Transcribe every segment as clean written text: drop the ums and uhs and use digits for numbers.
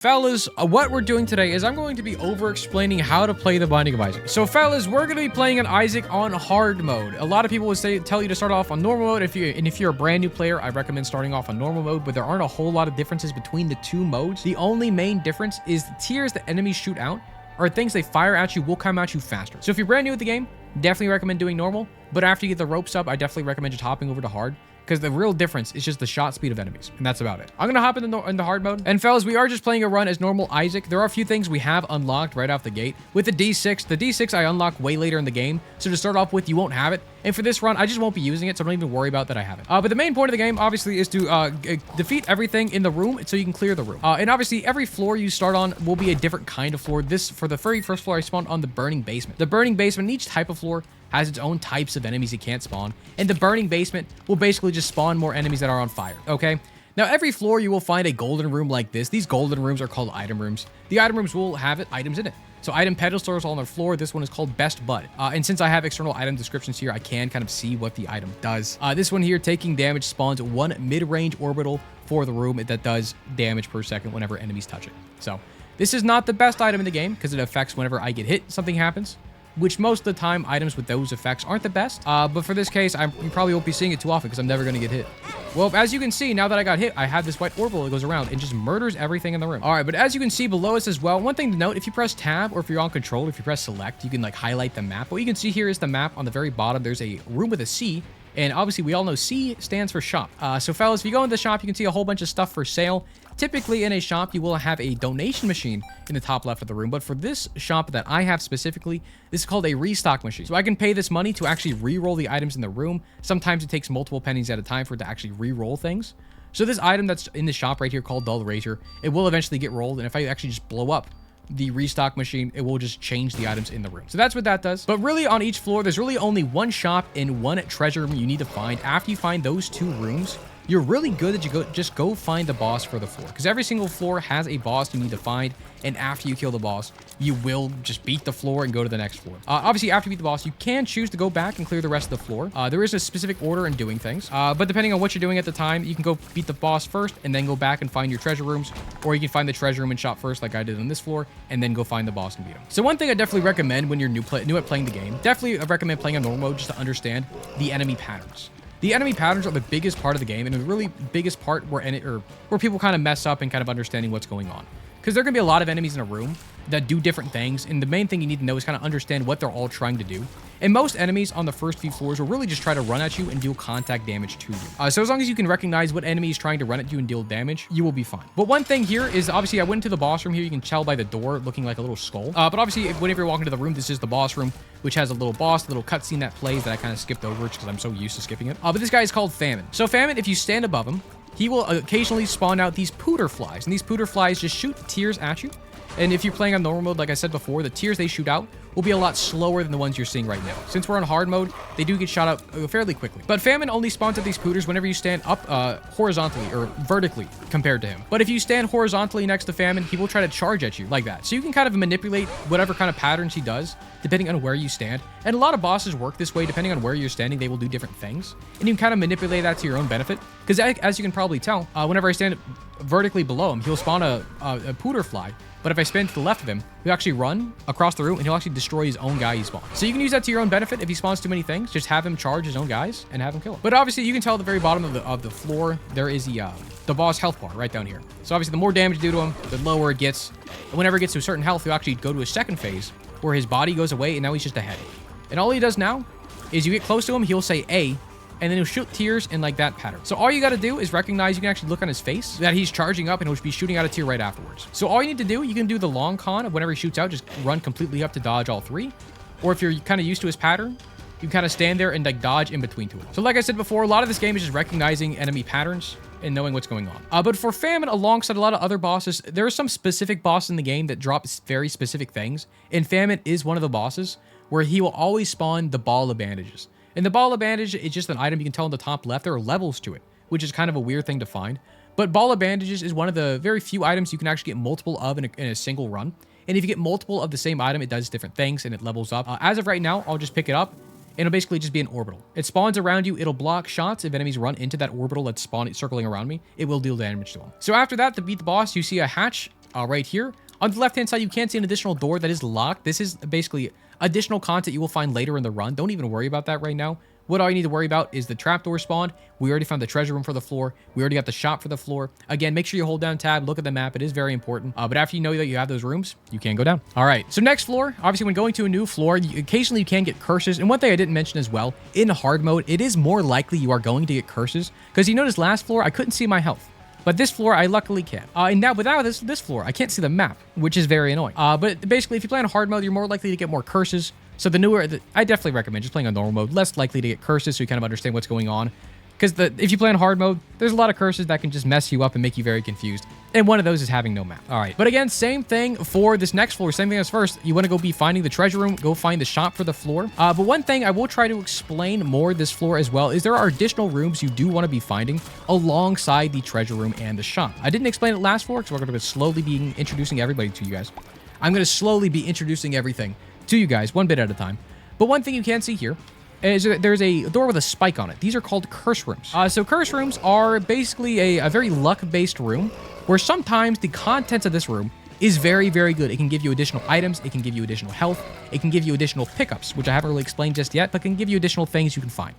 Fellas, what we're doing today is I'm going to be over-explaining how to play the Binding of Isaac. So fellas, we're going to be playing an Isaac on hard mode. A lot of people would tell you to start off on normal mode. If you're a brand new player, I recommend starting off on normal mode, but there aren't a whole lot of differences between the two modes. The only main difference is the tiers that enemies shoot out or things they fire at you will come at you faster. So if you're brand new at the game, definitely recommend doing normal, but after you get the ropes up, I definitely recommend just hopping over to hard, because the real difference is just the shot speed of enemies, and that's about it. I'm gonna hop in the hard mode, and fellas, we are just playing a run as normal Isaac. There are a few things we have unlocked right off the gate. With the D6 I unlock way later in the game, so to start off with, you won't have it. And for this run, I just won't be using it, so don't even worry about that I have it. But the main point of the game, obviously, is to defeat everything in the room so you can clear the room. And obviously, every floor you start on will be a different kind of floor. For the very first floor, I spawned on the Burning Basement. The Burning Basement, each type of floor has its own types of enemies it can't spawn, and the Burning Basement will basically just spawn more enemies that are on fire, okay? Now, every floor you will find a golden room like this. These golden rooms are called item rooms. The item rooms will have items in it. So item pedestals on their floor. This one is called Best Bud. And since I have external item descriptions here, I can kind of see what the item does. This one here, taking damage, spawns one mid-range orbital for the room that does damage per second whenever enemies touch it. So this is not the best item in the game because it affects whenever I get hit, something happens, which most of the time items with those effects aren't the best. But for this case, you probably won't be seeing it too often because I'm never going to get hit. Well, as you can see, now that I got hit, I have this white orbital that goes around and just murders everything in the room. All right, but as you can see below us as well, one thing to note, if you press tab or if you're on control, if you press select, you can like highlight the map. What you can see here is the map on the very bottom. There's a room with a C. And obviously, we all know C stands for shop. So fellas, if you go into the shop, you can see a whole bunch of stuff for sale. Typically, in a shop, you will have a donation machine in the top left of the room. But for this shop that I have specifically, this is called a restock machine. So I can pay this money to actually re-roll the items in the room. Sometimes it takes multiple pennies at a time for it to actually re-roll things. So this item that's in the shop right here called Dull Razor, it will eventually get rolled. And if I actually just blow up the restock machine, it will just change the items in the room. So that's what that does. But really, on each floor, there's really only one shop and one treasure room you need to find. After you find those two rooms, you're really good that you just go find the boss for the floor, because every single floor has a boss you need to find, and after you kill the boss, you will just beat the floor and go to the next floor. Obviously, after you beat the boss, you can choose to go back and clear the rest of the floor. There is a specific order in doing things, but depending on what you're doing at the time, you can go beat the boss first and then go back and find your treasure rooms, or you can find the treasure room and shop first like I did on this floor, and then go find the boss and beat him. So one thing I definitely recommend when you're new at playing the game, definitely I recommend playing on normal mode just to understand the enemy patterns. The enemy patterns are the biggest part of the game, and the really biggest part where people kind of mess up and kind of understanding what's going on. Because there are going to be a lot of enemies in a room that do different things, and the main thing you need to know is kind of understand what they're all trying to do. And most enemies on the first few floors will really just try to run at you and deal contact damage to you. So as long as you can recognize what enemy is trying to run at you and deal damage, you will be fine. But one thing here is, obviously, I went into the boss room here. You can tell by the door looking like a little skull. But obviously, whenever you're walking to the room, this is the boss room, which has a little boss, a little cutscene that plays that I kind of skipped over because I'm so used to skipping it. But this guy is called Famine. So Famine, if you stand above him, he will occasionally spawn out these pooter flies, and these pooter flies just shoot tears at you. And if you're playing on normal mode, like I said before, the tears they shoot out will be a lot slower than the ones you're seeing right now. Since we're on hard mode, they do get shot out fairly quickly. But Famine only spawns at these pooters whenever you stand up horizontally or vertically compared to him. But if you stand horizontally next to Famine, he will try to charge at you like that. So you can kind of manipulate whatever kind of patterns he does depending on where you stand. And a lot of bosses work this way. Depending on where you're standing, they will do different things. And you can kind of manipulate that to your own benefit. Because as you can probably tell, whenever I stand vertically below him, he'll spawn a pooter fly. But if I stand to the left of him, he'll actually run across the room and he'll actually destroy his own guy he spawns. So you can use that to your own benefit. If he spawns too many things, just have him charge his own guys and have him kill him. But obviously, you can tell at the very bottom of the floor, there is the boss health bar right down here. So obviously, the more damage you do to him, the lower it gets. And whenever it gets to a certain health, he'll actually go to a second phase where his body goes away and now he's just ahead. And all he does now is you get close to him, he'll say A, and then he'll shoot tears in like that pattern. So all you got to do is recognize, you can actually look on his face that he's charging up and he'll be shooting out a tear right afterwards. So all you need to do, you can do the long con of whenever he shoots out, just run completely up to dodge all three. Or if you're kind of used to his pattern, you kind of stand there and like dodge in between two of them. So like I said before, a lot of this game is just recognizing enemy patterns and knowing what's going on. But for Famine, alongside a lot of other bosses, there are some specific bosses in the game that drop very specific things. And Famine is one of the bosses where he will always spawn the ball of bandages. And the ball of bandage is just an item you can tell on the top left. There are levels to it, which is kind of a weird thing to find. But ball of bandages is one of the very few items you can actually get multiple of in a single run. And if you get multiple of the same item, it does different things and it levels up. As of right now, I'll just pick it up it'll basically just be an orbital. It spawns around you. It'll block shots. If enemies run into that orbital that's circling around me, it will deal damage to them. So after that, to beat the boss, you see a hatch right here. On the left-hand side, you can see an additional door that is locked. This is basically additional content you will find later in the run. Don't even worry about that right now. What all you need to worry about is the trapdoor spawned. We already found the treasure room for the floor. We already got the shop for the floor. Again, make sure you hold down tab, look at the map. It is very important. But after you know that you have those rooms, you can go down. All right, so next floor, obviously when going to a new floor, occasionally you can get curses. And one thing I didn't mention as well, in hard mode, it is more likely you are going to get curses. Because you notice last floor, I couldn't see my health. But this floor, I luckily can. And now without this floor, I can't see the map, which is very annoying. But basically, if you play on hard mode, you're more likely to get more curses. So I definitely recommend just playing on normal mode, less likely to get curses so you kind of understand what's going on. Because if you play on hard mode, there's a lot of curses that can just mess you up and make you very confused. And one of those is having no map. All right. But again, same thing for this next floor. Same thing as first. You want to go be finding the treasure room, go find the shop for the floor. But one thing I will try to explain more this floor as well is there are additional rooms you do want to be finding alongside the treasure room and the shop. I didn't explain it last floor because we're going to slowly be introducing everybody to you guys. I'm going to slowly be introducing everything to you guys one bit at a time. But one thing you can see here is there's a door with a spike on it. These are called curse rooms. So curse rooms are basically a very luck-based room where sometimes the contents of this room is very, very good. It can give you additional items. It can give you additional health. It can give you additional pickups, which I haven't really explained just yet, but can give you additional things you can find.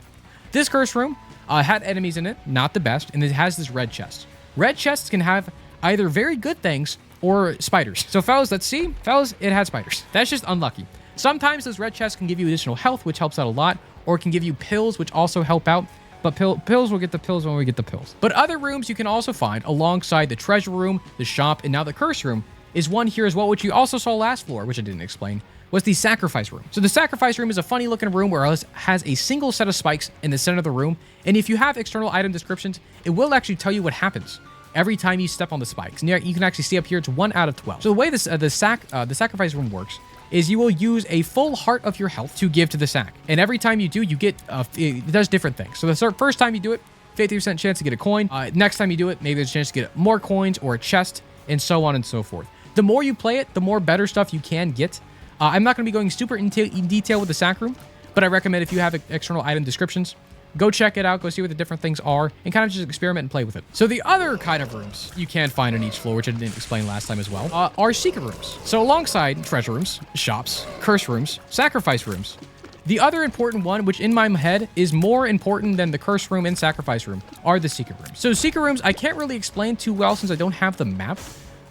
This curse room had enemies in it, not the best, and it has this red chest. Red chests can have either very good things or spiders. So fellas, let's see. Fellas, it had spiders. That's just unlucky. Sometimes those red chests can give you additional health, which helps out a lot, or it can give you pills, which also help out. But pills, we'll get the pills when we get the pills. But other rooms you can also find alongside the treasure room, the shop, and now the curse room is one here as well, which you also saw last floor, which I didn't explain, was the sacrifice room. So the sacrifice room is a funny looking room where it has a single set of spikes in the center of the room. And if you have external item descriptions, it will actually tell you what happens every time you step on the spikes. And you can actually see up here, it's 1 out of 12. So the way the sacrifice room works is you will use a full heart of your health to give to the sack. And every time you do, you get, it does different things. So the first time you do it, 50% chance to get a coin. Next time you do it, maybe there's a chance to get more coins or a chest, and so on and so forth. The more you play it, the more better stuff you can get. I'm not going to be going super in detail with the sack room, but I recommend if you have external item descriptions, go check it out, go see what the different things are, and kind of just experiment and play with it. So the other kind of rooms you can find on each floor, which I didn't explain last time as well, are secret rooms. So alongside treasure rooms, shops, curse rooms, sacrifice rooms, the other important one, which in my head is more important than the curse room and sacrifice room, are the secret rooms. So secret rooms, I can't really explain too well since I don't have the map.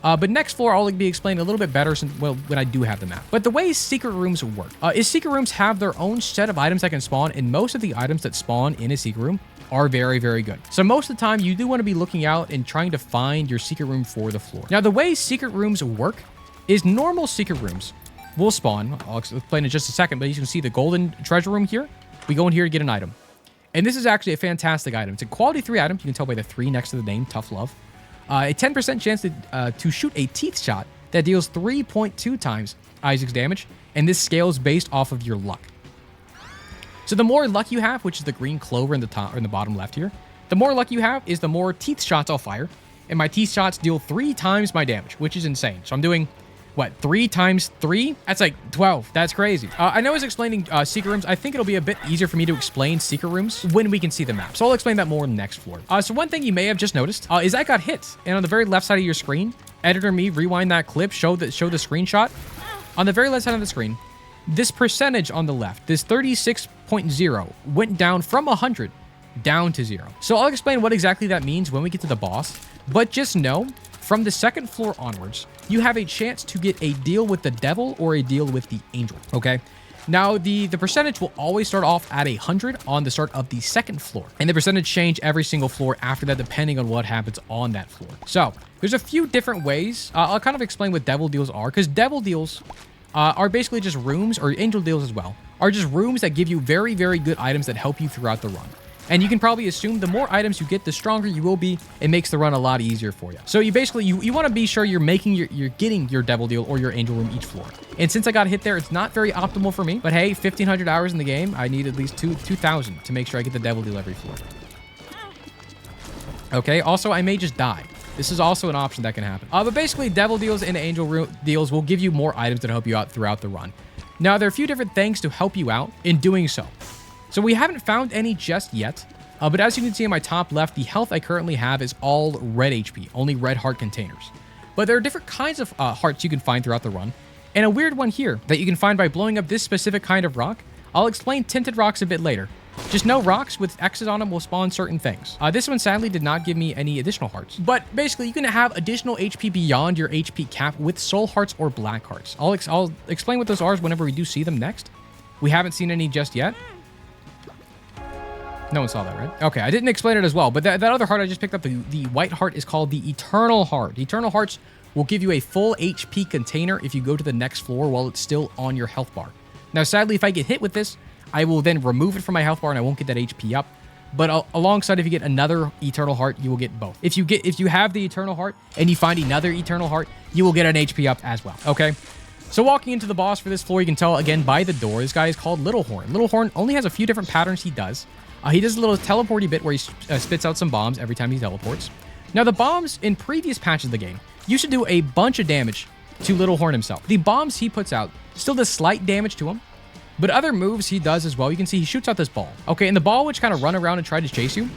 But next floor, I'll be explaining a little bit better when I do have the map. But the way secret rooms work is secret rooms have their own set of items that can spawn, and most of the items that spawn in a secret room are very, very good. So most of the time, you do want to be looking out and trying to find your secret room for the floor. Now, the way secret rooms work is normal secret rooms will spawn. I'll explain in just a second, but you can see the golden treasure room here. We go in here to get an item. And this is actually a fantastic item. It's a quality 3 item. You can tell by the 3 next to the name, Tough Love. A 10% chance to shoot a teeth shot that deals 3.2 times Isaac's damage, and this scales based off of your luck. So the more luck you have, which is the green clover in the top or in the bottom left here, the more luck you have is the more teeth shots I'll fire, and my teeth shots deal 3 times my damage, which is insane. So I'm doing, what, 3 times 3? That's like 12. That's crazy. I know I was explaining secret rooms. I think it'll be a bit easier for me to explain secret rooms when we can see the map. So I'll explain that more next floor. So one thing you may have just noticed is I got hit. And on the very left side of your screen, editor me, rewind that clip, show the screenshot. On the very left side of the screen, this percentage on the left, this 36.0, went down from 100 down to 0. So I'll explain what exactly that means when we get to the boss. But just know, from the second floor onwards, you have a chance to get a deal with the devil or a deal with the angel, okay? Now, the percentage will always start off at 100 on the start of the second floor. And the percentage change every single floor after that, depending on what happens on that floor. So, there's a few different ways. I'll kind of explain what devil deals are, because devil deals are basically just rooms, or angel deals as well, are just rooms that give you very, very good items that help you throughout the run. And you can probably assume the more items you get, the stronger you will be. It makes the run a lot easier for you. So you basically, you want to be sure you're getting your devil deal or your angel room each floor. And since I got hit there, it's not very optimal for me. But hey, 1,500 hours in the game, I need at least 2,000 to make sure I get the devil deal every floor. Okay, also I may just die. This is also an option that can happen. But basically, devil deals and angel deals will give you more items that help you out throughout the run. Now, there are a few different things to help you out in doing so. So we haven't found any just yet, but as you can see in my top left, the health I currently have is all red HP, only red heart containers. But there are different kinds of hearts you can find throughout the run. And a weird one here that you can find by blowing up this specific kind of rock. I'll explain tinted rocks a bit later. Just know rocks with X's on them will spawn certain things. This one sadly did not give me any additional hearts. But basically, you can have additional HP beyond your HP cap with soul hearts or black hearts. I'll explain what those are whenever we do see them next. We haven't seen any just yet. No one saw that, right? Okay, I didn't explain it as well, but that other heart I just picked up, the white heart, is called the Eternal Heart. Eternal Hearts will give you a full HP container if you go to the next floor while it's still on your health bar. Now, sadly, if I get hit with this, I will then remove it from my health bar and I won't get that HP up. But alongside, if you get another Eternal Heart, you will get both. If you have the Eternal Heart and you find another Eternal Heart, you will get an HP up as well, okay? So walking into the boss for this floor, you can tell, again, by the door, this guy is called Little Horn. Little Horn only has a few different patterns he does. He does a little teleporty bit where he spits out some bombs every time he teleports. Now, the bombs in previous patches of the game used to do a bunch of damage to Little Horn himself. The bombs he puts out still does slight damage to him, but other moves he does as well. You can see he shoots out this ball. Okay, and the ball which kind of run around and try to chase you.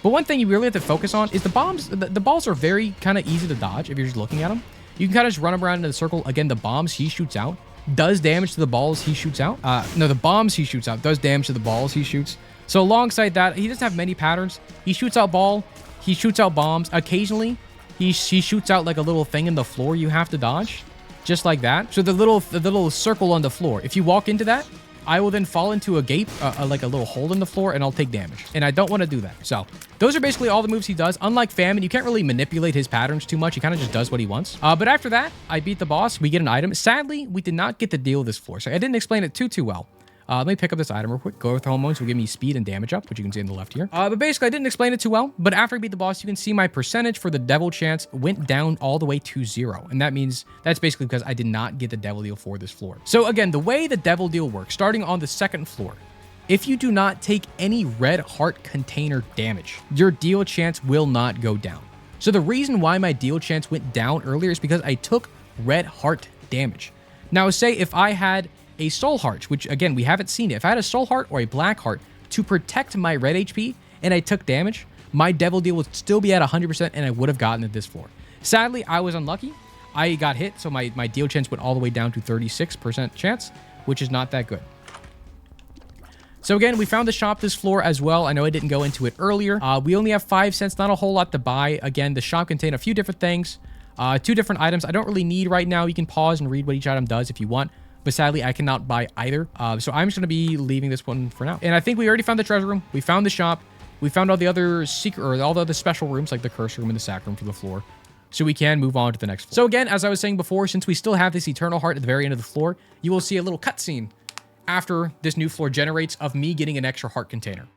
But one thing you really have to focus on is the bombs. The balls are very kind of easy to dodge if you're just looking at them. You can kind of just run around in a circle. Again, the bombs he shoots out does damage to the balls he shoots out. No, the bombs he shoots out does damage to the balls he shoots. So alongside that, he doesn't have many patterns. He shoots out ball. He shoots out bombs. Occasionally, he shoots out like a little thing in the floor you have to dodge. Just like that. So the little circle on the floor, if you walk into that, I will then fall into a gape, like a little hole in the floor, and I'll take damage. And I don't want to do that. So those are basically all the moves he does. Unlike Famine, you can't really manipulate his patterns too much. He kind of just does what he wants. But after that, I beat the boss. We get an item. Sadly, we did not get the deal this floor. So I didn't explain it too well. Let me pick up this item real quick. Growth hormones will give me speed and damage up, which you can see on the left here. But basically, I didn't explain it too well. But after I beat the boss, you can see my percentage for the devil chance went down all the way to 0. And that means that's basically because I did not get the devil deal for this floor. So again, the way the devil deal works, starting on the second floor, if you do not take any red heart container damage, your deal chance will not go down. So the reason why my deal chance went down earlier is because I took red heart damage. Now, say if I had a soul heart, which again, we haven't seen it. If I had a soul heart or a black heart to protect my red HP and I took damage, my devil deal would still be at 100% and I would have gotten it this floor. Sadly, I was unlucky. I got hit, so my deal chance went all the way down to 36% chance, which is not that good. So again, we found the shop this floor as well. I know I didn't go into it earlier. We only have 5 cents, not a whole lot to buy. Again, the shop contained a few different things, 2 different items I don't really need right now. You can pause and read what each item does if you want. But sadly, I cannot buy either. So I'm just going to be leaving this one for now. And I think we already found the treasure room. We found the shop. We found all the other secret, or all the other special rooms, like the curse room and the sack room for the floor. So we can move on to the next floor. So again, as I was saying before, since we still have this eternal heart at the very end of the floor, you will see a little cutscene after this new floor generates of me getting an extra heart container.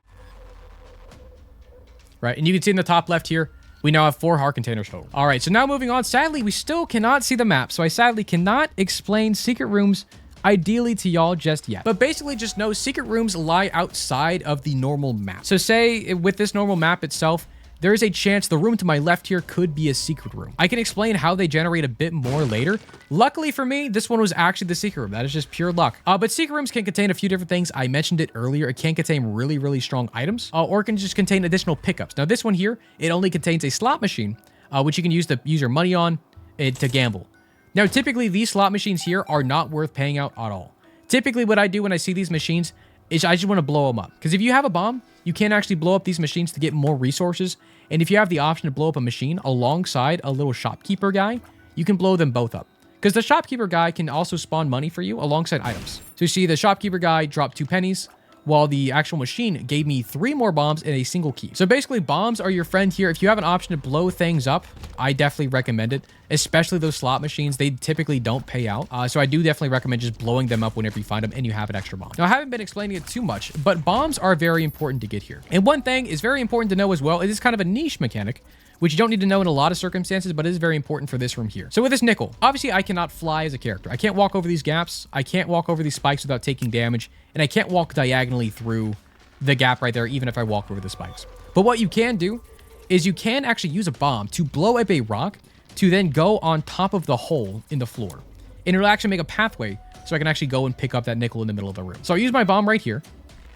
Right, and you can see in the top left here, we now have 4 heart containers total. All right, so now moving on. Sadly, we still cannot see the map, so I sadly cannot explain secret rooms ideally to y'all just yet. But basically, just know secret rooms lie outside of the normal map. So say with this normal map itself, there is a chance the room to my left here could be a secret room. I can explain how they generate a bit more later. Luckily for me, this one was actually the secret room. That is just pure luck. But secret rooms can contain a few different things. I mentioned it earlier. It can contain really, really strong items, or it can just contain additional pickups. Now, this one here, it only contains a slot machine, which you can use to use your money on to gamble. Now, typically, these slot machines here are not worth paying out at all. Typically, what I do when I see these machines is I just want to blow them up. Because if you have a bomb, you can actually blow up these machines to get more resources. And if you have the option to blow up a machine alongside a little shopkeeper guy, you can blow them both up. Because the shopkeeper guy can also spawn money for you alongside items. So you see the shopkeeper guy dropped 2 pennies, while the actual machine gave me 3 more bombs and a single key. So basically, bombs are your friend here. If you have an option to blow things up, I definitely recommend it, especially those slot machines. They typically don't pay out. So I do definitely recommend just blowing them up whenever you find them and you have an extra bomb. Now, I haven't been explaining it too much, but bombs are very important to get here. And one thing is very important to know as well, it is kind of a niche mechanic, which you don't need to know in a lot of circumstances, but it is very important for this room here. So with this nickel, obviously I cannot fly as a character. I can't walk over these gaps. I can't walk over these spikes without taking damage, and I can't walk diagonally through the gap right there, even if I walk over the spikes. But what you can do is you can actually use a bomb to blow up a rock to then go on top of the hole in the floor. And it'll actually make a pathway so I can actually go and pick up that nickel in the middle of the room. So I'll use my bomb right here.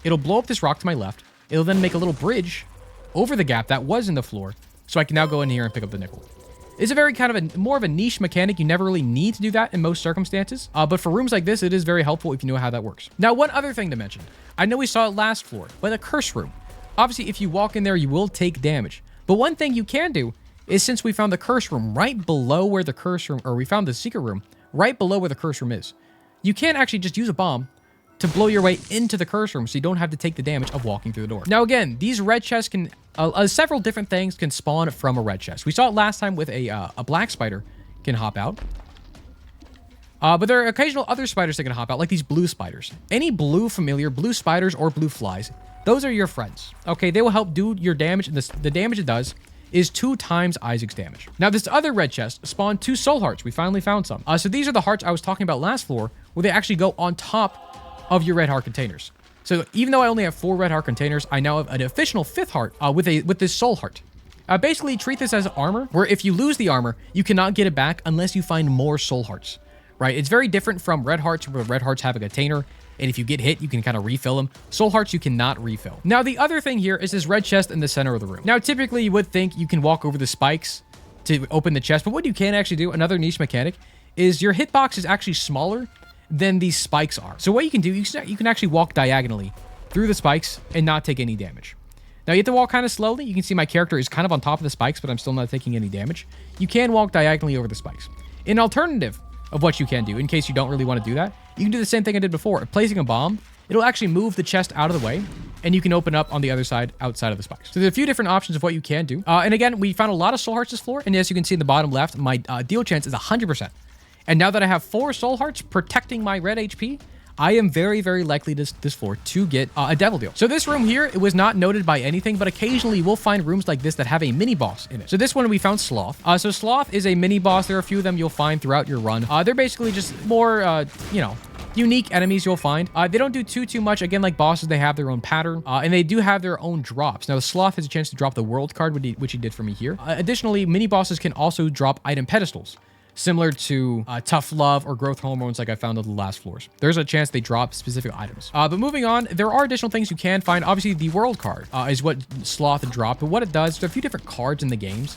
It'll blow up this rock to my left. It'll then make a little bridge over the gap that was in the floor, so I can now go in here and pick up the nickel. It's a very kind of more of a niche mechanic. You never really need to do that in most circumstances. But for rooms like this, it is very helpful if you know how that works. Now, one other thing to mention. I know we saw it last floor, but a curse room. Obviously, if you walk in there, you will take damage. But one thing you can do is, since we found the curse room right below where the curse room, or we found the secret room right below where the curse room is, you can actually just use a bomb to blow your way into the curse room so you don't have to take the damage of walking through the door. Now, again, these red chests can, several different things can spawn from a red chest. We saw it last time with a black spider can hop out. But there are occasional other spiders that can hop out, like these blue spiders. Any blue familiar, blue spiders or blue flies, those are your friends. Okay, they will help do your damage, and the damage it does is 2 times Isaac's damage. Now, this other red chest spawned 2 soul hearts. We finally found some. So these are the hearts I was talking about last floor, where they actually go on top of your red heart containers. So even though I only have 4 red heart containers, I now have an additional 5th heart with this soul heart. Basically, treat this as armor, where if you lose the armor, you cannot get it back unless you find more soul hearts, right? It's very different from red hearts, where red hearts have a container, and if you get hit, you can kind of refill them. Soul hearts, you cannot refill. Now, the other thing here is this red chest in the center of the room. Now, typically, you would think you can walk over the spikes to open the chest, but what you can actually do, another niche mechanic, is your hitbox is actually smaller than these spikes are. So what you can do, you can actually walk diagonally through the spikes and not take any damage. Now, you have to walk kind of slowly. You can see my character is kind of on top of the spikes, but I'm still not taking any damage. You can walk diagonally over the spikes. An alternative of what you can do, in case you don't really want to do that, you can do the same thing I did before. Placing a bomb, it'll actually move the chest out of the way, and you can open up on the other side outside of the spikes. So there's a few different options of what you can do. And again, we found a lot of soul hearts this floor, and as you can see in the bottom left, my deal chance is 100%. And now that I have 4 soul hearts protecting my red HP, I am very, very likely this floor to get a devil deal. So this room here, it was not noted by anything, but occasionally we'll find rooms like this that have a mini boss in it. So this one we found Sloth. So Sloth is a mini boss. There are a few of them you'll find throughout your run. They're basically just more, unique enemies you'll find. They don't do too much. Again, like bosses, they have their own pattern, and they do have their own drops. Now, the Sloth has a chance to drop the world card, which he did for me here. Additionally, mini bosses can also drop item pedestals, similar to Tough Love or Growth Hormones like I found on the last floors. There's a chance they drop specific items. But moving on, there are additional things you can find. Obviously, the world card is what Sloth dropped. But what it does, there's a few different cards in the games,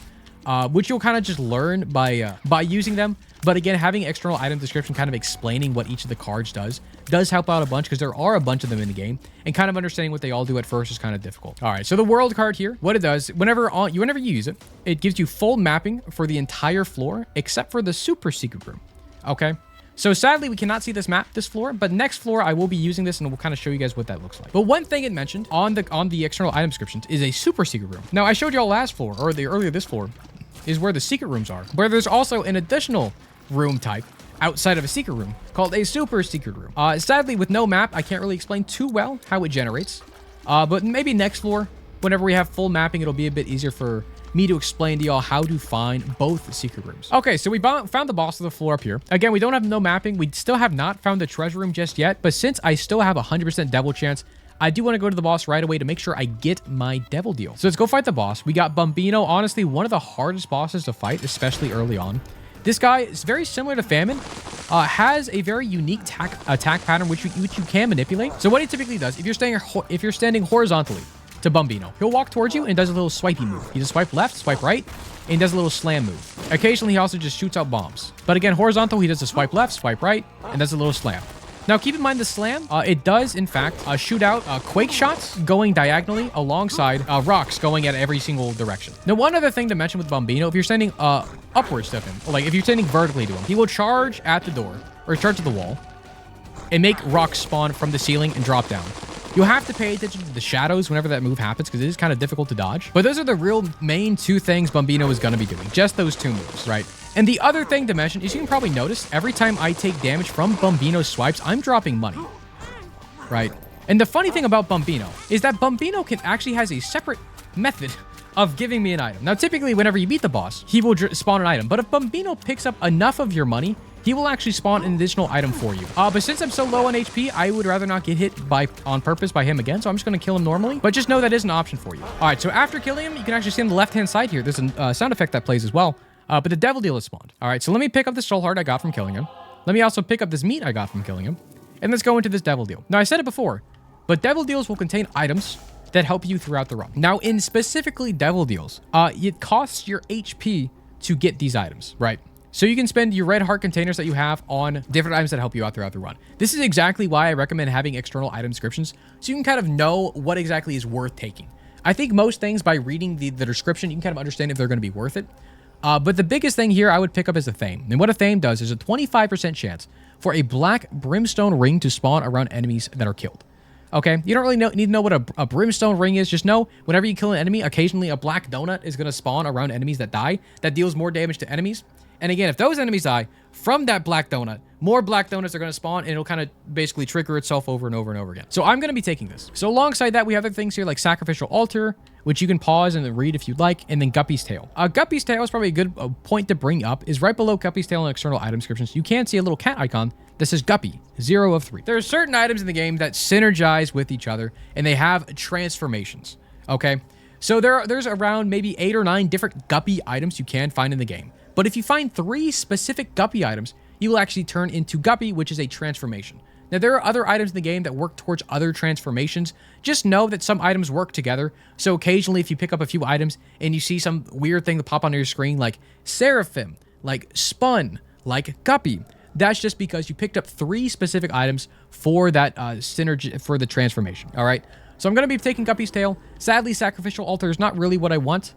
which you'll kind of just learn by using them. But again, having external item description kind of explaining what each of the cards does help out a bunch, because there are a bunch of them in the game, and kind of understanding what they all do at first is kind of difficult. All right, so the world card here, what it does, whenever you use it, it gives you full mapping for the entire floor, except for the super secret room. Okay, so sadly, we cannot see this map this floor, but next floor, I will be using this, and we'll kind of show you guys what that looks like. But one thing it mentioned on the external item descriptions is a super secret room. Now, I showed y'all last floor, or earlier this floor, is where the secret rooms are, where there's also an additional room type outside of a secret room called a super secret room. Sadly, with no map, I can't really explain too well how it generates. But maybe next floor, whenever we have full mapping, it'll be a bit easier for me to explain to y'all how to find both secret rooms. Okay, so we found the boss of the floor up here. Again, we don't have no mapping. We still have not found the treasure room just yet, but since I still have 100% devil chance, I do want to go to the boss right away to make sure I get my devil deal. So let's go fight the boss. We got Bambino, honestly, one of the hardest bosses to fight, especially early on. This guy is very similar to Famine, has a very unique attack pattern which you can manipulate. So what he typically does, if you're standing horizontally to Bambino, he'll walk towards you and does a little swipey move. He just swipe left, swipe right, and does a little slam move. Occasionally, he also just shoots out bombs. But again, horizontal, he does a swipe left, swipe right, and does a little slam. Now, keep in mind the slam, it does, in fact, shoot out quake shots going diagonally alongside rocks going at every single direction. Now, one other thing to mention with Bambino, if you're standing upwards to him, like if you're standing vertically to him, he will charge at the door, or charge to the wall, and make rocks spawn from the ceiling and drop down. You'll have to pay attention to the shadows whenever that move happens, because it is kind of difficult to dodge. But those are the real main 2 things Bambino is going to be doing. Just those 2 moves, right? And the other thing to mention is you can probably notice every time I take damage from Bambino's swipes, I'm dropping money, right? And the funny thing about Bambino is that Bambino actually has a separate method of giving me an item. Now, typically, whenever you beat the boss, he will spawn an item. But if Bambino picks up enough of your money, he will actually spawn an additional item for you. But since I'm so low on HP, I would rather not get hit on purpose by him again. So I'm just going to kill him normally. But just know that is an option for you. All right, so after killing him, you can actually see on the left-hand side here, there's a sound effect that plays as well. But the devil deal is spawned. All right, so let me pick up the soul heart I got from killing him. Let me also pick up this meat I got from killing him. And let's go into this devil deal. Now, I said it before, but devil deals will contain items that help you throughout the run. Now, in specifically devil deals, it costs your HP to get these items, right? So you can spend your red heart containers that you have on different items that help you out throughout the run. This is exactly why I recommend having external item descriptions, so you can kind of know what exactly is worth taking. I think most things, by reading the description, you can kind of understand if they're going to be worth it. But the biggest thing here I would pick up is a Thame. And what a Thame does is a 25% chance for a black Brimstone ring to spawn around enemies that are killed. Okay, you don't really need to know what a Brimstone ring is. Just know whenever you kill an enemy, occasionally a black donut is going to spawn around enemies that die. That deals more damage to enemies. And again, if those enemies die from that black donut, more black donuts are going to spawn, and it'll kind of basically trigger itself over and over and over again. So I'm going to be taking this. So alongside that, we have other things here like Sacrificial Altar, which you can pause and then read if you'd like, and then Guppy's Tail. Guppy's Tail is probably a good point to bring up, is right below Guppy's Tail in external item descriptions. You can see a little cat icon that says Guppy, 0 of 3. There are certain items in the game that synergize with each other, and they have transformations, okay? So there's around maybe 8 or 9 different Guppy items you can find in the game. But if you find 3 specific Guppy items, you will actually turn into Guppy, which is a transformation. Now, there are other items in the game that work towards other transformations. Just know that some items work together. So occasionally, if you pick up a few items and you see some weird thing to pop on your screen, like Seraphim, like Spun, like Guppy, that's just because you picked up 3 specific items for that synergy, for the transformation, all right? So I'm going to be taking Guppy's Tail. Sadly, Sacrificial Altar is not really what I want,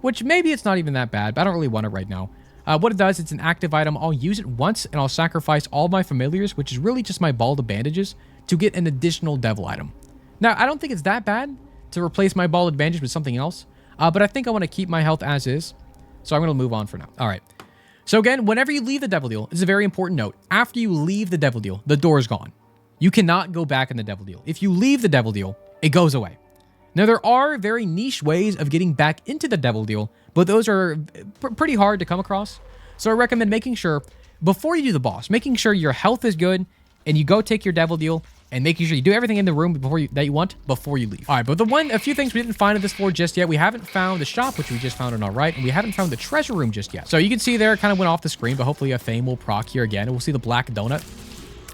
which maybe it's not even that bad, but I don't really want it right now. What it does, it's an active item. I'll use it once, and I'll sacrifice all my familiars, which is really just my ball of bandages, to get an additional devil item. Now, I don't think it's that bad to replace my ball of bandage with something else, but I think I want to keep my health as is, so I'm going to move on for now. All right. So again, whenever you leave the devil deal, it's a very important note. After you leave the devil deal, the door is gone. You cannot go back in the devil deal. If you leave the devil deal, it goes away. Now, there are very niche ways of getting back into the devil deal, but those are pretty hard to come across. So I recommend making sure, before you do the boss, making sure your health is good, and you go take your devil deal, and making sure you do everything in the room that you want before you leave. All right, but a few things we didn't find in this floor just yet. We haven't found the shop, which we just found on our right, and we haven't found the treasure room just yet. So you can see there, it kind of went off the screen, but hopefully a Thame will proc here again, and we'll see the black donut,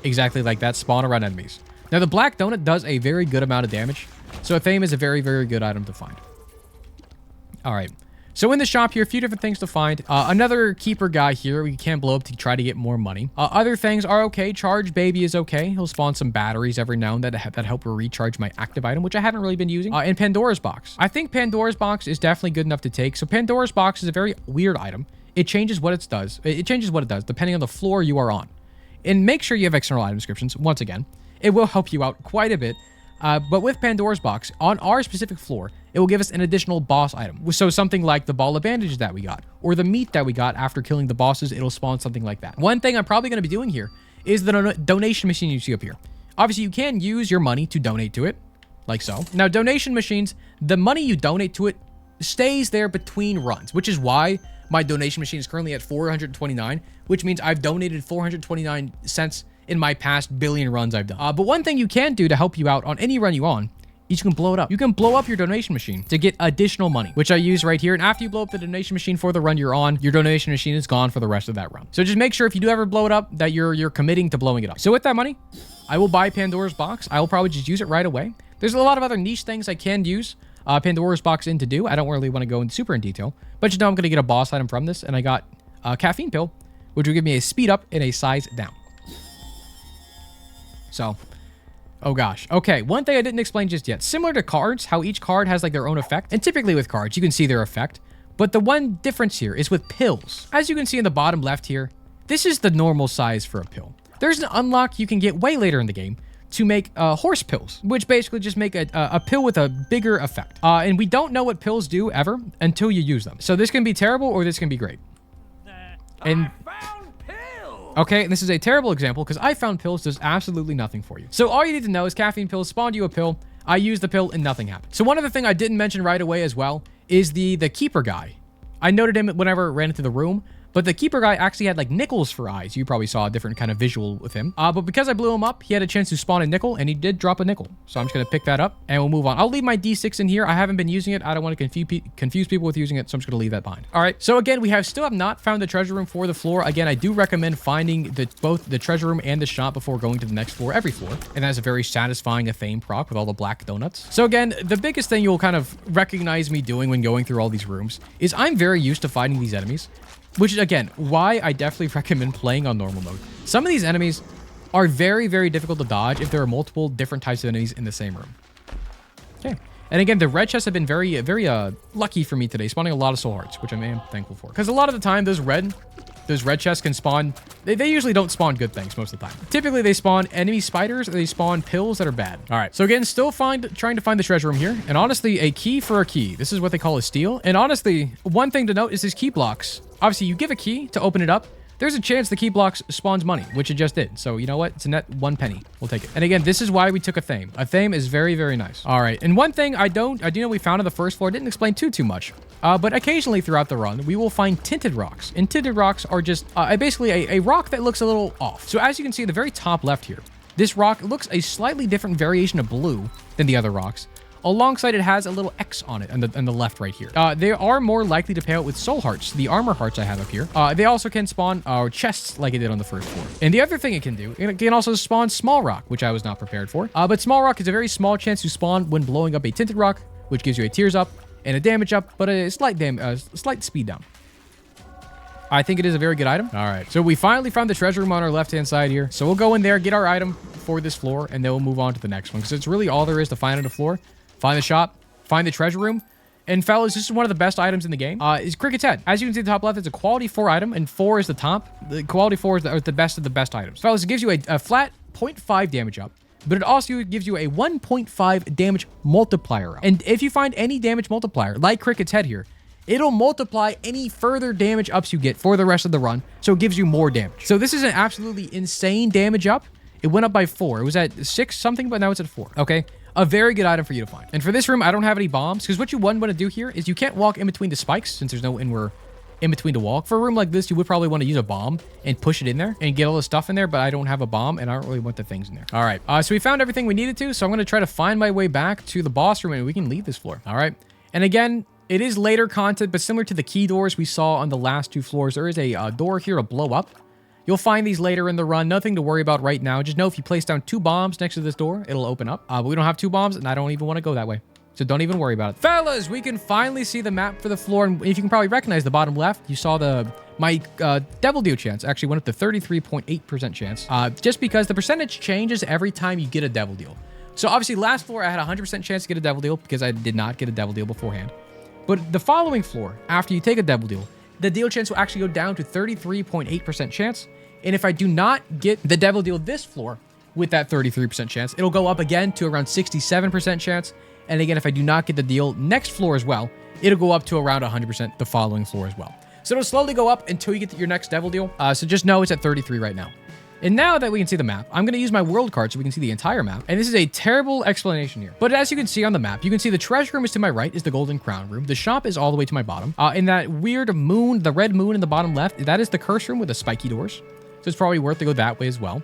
exactly like that, spawn around enemies. Now, the black donut does a very good amount of damage, so a Thame is a very, very good item to find. All right. So in the shop here, a few different things to find. Another keeper guy here we can blow up to try to get more money. Other things are okay. Charge Baby is okay. He'll spawn some batteries every now and then that help recharge my active item, which I haven't really been using. And Pandora's Box. I think Pandora's Box is definitely good enough to take. So Pandora's Box is a very weird item. It changes what it does. It changes what it does depending on the floor you are on. And make sure you have external item descriptions. Once again, it will help you out quite a bit. But with Pandora's Box, on our specific floor, it will give us an additional boss item. So something like the ball of bandages that we got, or the meat that we got after killing the bosses, it'll spawn something like that. One thing I'm probably going to be doing here is the donation machine you see up here. Obviously, you can use your money to donate to it, like so. Now, donation machines, the money you donate to it stays there between runs, which is why my donation machine is currently at 429, which means I've donated 429 cents in my past billion runs I've done. But one thing you can do to help you out on any run you on is you can blow it up. You can blow up your donation machine to get additional money, which I use right here. And after you blow up the donation machine for the run you're on, your donation machine is gone for the rest of that run. So just make sure if you do ever blow it up that you're committing to blowing it up. So with that money, I will buy Pandora's Box. I will probably just use it right away. There's a lot of other niche things I can use Pandora's Box in to do. I don't really want to go in super in detail, but you know I'm going to get a boss item from this, and I got a caffeine pill, which will give me a speed up and a size down. So, oh gosh. Okay, one thing I didn't explain just yet. Similar to cards, how each card has like their own effect. And typically with cards, you can see their effect. But the one difference here is with pills. As you can see in the bottom left here, this is the normal size for a pill. There's an unlock you can get way later in the game to make horse pills, which basically just make a pill with a bigger effect. And we don't know what pills do ever until you use them. So this can be terrible or this can be great. And okay, and this is a terrible example because I found pills does absolutely nothing for you. So all you need to know is caffeine pills spawned you a pill. I used the pill and nothing happened. So one other thing I didn't mention right away as well is the keeper guy. I noted him whenever I ran into the room, But the keeper guy actually had like nickels for eyes. You probably saw a different kind of visual with him. But because I blew him up, he had a chance to spawn a nickel, and he did drop a nickel. So I'm just going to pick that up, and we'll move on. I'll leave my D6 in here. I haven't been using it. I don't want to confuse people with using it, so I'm just going to leave that behind. All right. So again, we still have not found the treasure room for the floor. Again, I do recommend finding both the treasure room and the shop before going to the next floor every floor. And that's a very satisfying Athame proc with all the black donuts. So again, the biggest thing you'll kind of recognize me doing when going through all these rooms is I'm very used to fighting these enemies. Which is, again, why I definitely recommend playing on normal mode. Some of these enemies are very, very difficult to dodge if there are multiple different types of enemies in the same room. Okay. And again, the red chests have been very, very lucky for me today, spawning a lot of soul hearts, which I am thankful for. Because a lot of the time, those red chests can spawn... They usually don't spawn good things most of the time. Typically, they spawn enemy spiders, or they spawn pills that are bad. All right. So again, still trying to find the treasure room here. And honestly, a key for a key. This is what they call a steal. And honestly, one thing to note is these key blocks. Obviously, you give a key to open it up. There's a chance the key blocks spawns money, which it just did. So you know what? It's a net 1 penny. We'll take it. And again, this is why we took Athame. Athame is very, very nice. All right. And one thing I do know we found on the first floor, didn't explain too much. But occasionally throughout the run, we will find tinted rocks. And tinted rocks are just basically a rock that looks a little off. So as you can see at the very top left here, this rock looks a slightly different variation of blue than the other rocks. Alongside, it has a little X on it on the left right here. They are more likely to pay out with soul hearts, the armor hearts I have up here. They also can spawn chests like it did on the first floor. And the other thing it can do, it can also spawn small rock, which I was not prepared for. But small rock is a very small chance to spawn when blowing up a tinted rock, which gives you a tears up and a damage up, but a slight speed down. I think it is a very good item. All right, so we finally found the treasure room on our left-hand side here. So we'll go in there, get our item for this floor, and then we'll move on to the next one, because it's really all there is to find on the floor. Find the shop, find the treasure room. And fellas, this is one of the best items in the game. Is Cricket's Head. As you can see at the top left, it's a quality 4 item, and 4 is the top. The quality 4 is the best of the best items. Fellas, it gives you a flat 0.5 damage up, but it also gives you a 1.5 damage multiplier up. And if you find any damage multiplier, like Cricket's Head here, it'll multiply any further damage ups you get for the rest of the run, so it gives you more damage. So this is an absolutely insane damage up. It went up by 4. It was at 6 something, but now it's at 4. Okay. A very good item for you to find. And for this room, I don't have any bombs, because what you want to do here is you can't walk in between the spikes, since there's no anywhere in between to walk. For a room like this, you would probably want to use a bomb and push it in there and get all the stuff in there, but I don't have a bomb, and I don't really want the things in there. All right, so we found everything we needed to, so I'm going to try to find my way back to the boss room, and we can leave this floor. All right, and again, it is later content, but similar to the key doors we saw on the last 2 floors, there is a door here to blow up. You'll find these later in the run. Nothing to worry about right now. Just know if you place down 2 bombs next to this door, it'll open up. But we don't have 2 bombs, and I don't even want to go that way. So don't even worry about it. Fellas, we can finally see the map for the floor. And if you can probably recognize the bottom left, you saw my devil deal chance actually went up to 33.8% chance. Just because the percentage changes every time you get a devil deal. So obviously last floor, I had a 100% chance to get a devil deal because I did not get a devil deal beforehand. But the following floor, after you take a devil deal, the deal chance will actually go down to 33.8% chance. And if I do not get the devil deal this floor with that 33% chance, it'll go up again to around 67% chance. And again, if I do not get the deal next floor as well, it'll go up to around 100% the following floor as well. So it'll slowly go up until you get to your next devil deal. So just know it's at 33 right now. And now that we can see the map, I'm going to use my world card so we can see the entire map. And this is a terrible explanation here. But as you can see on the map, you can see the treasure room is to my right, is the golden crown room. The shop is all the way to my bottom. And that weird moon, the red moon in the bottom left, that is the curse room with the spiky doors. So it's probably worth to go that way as well.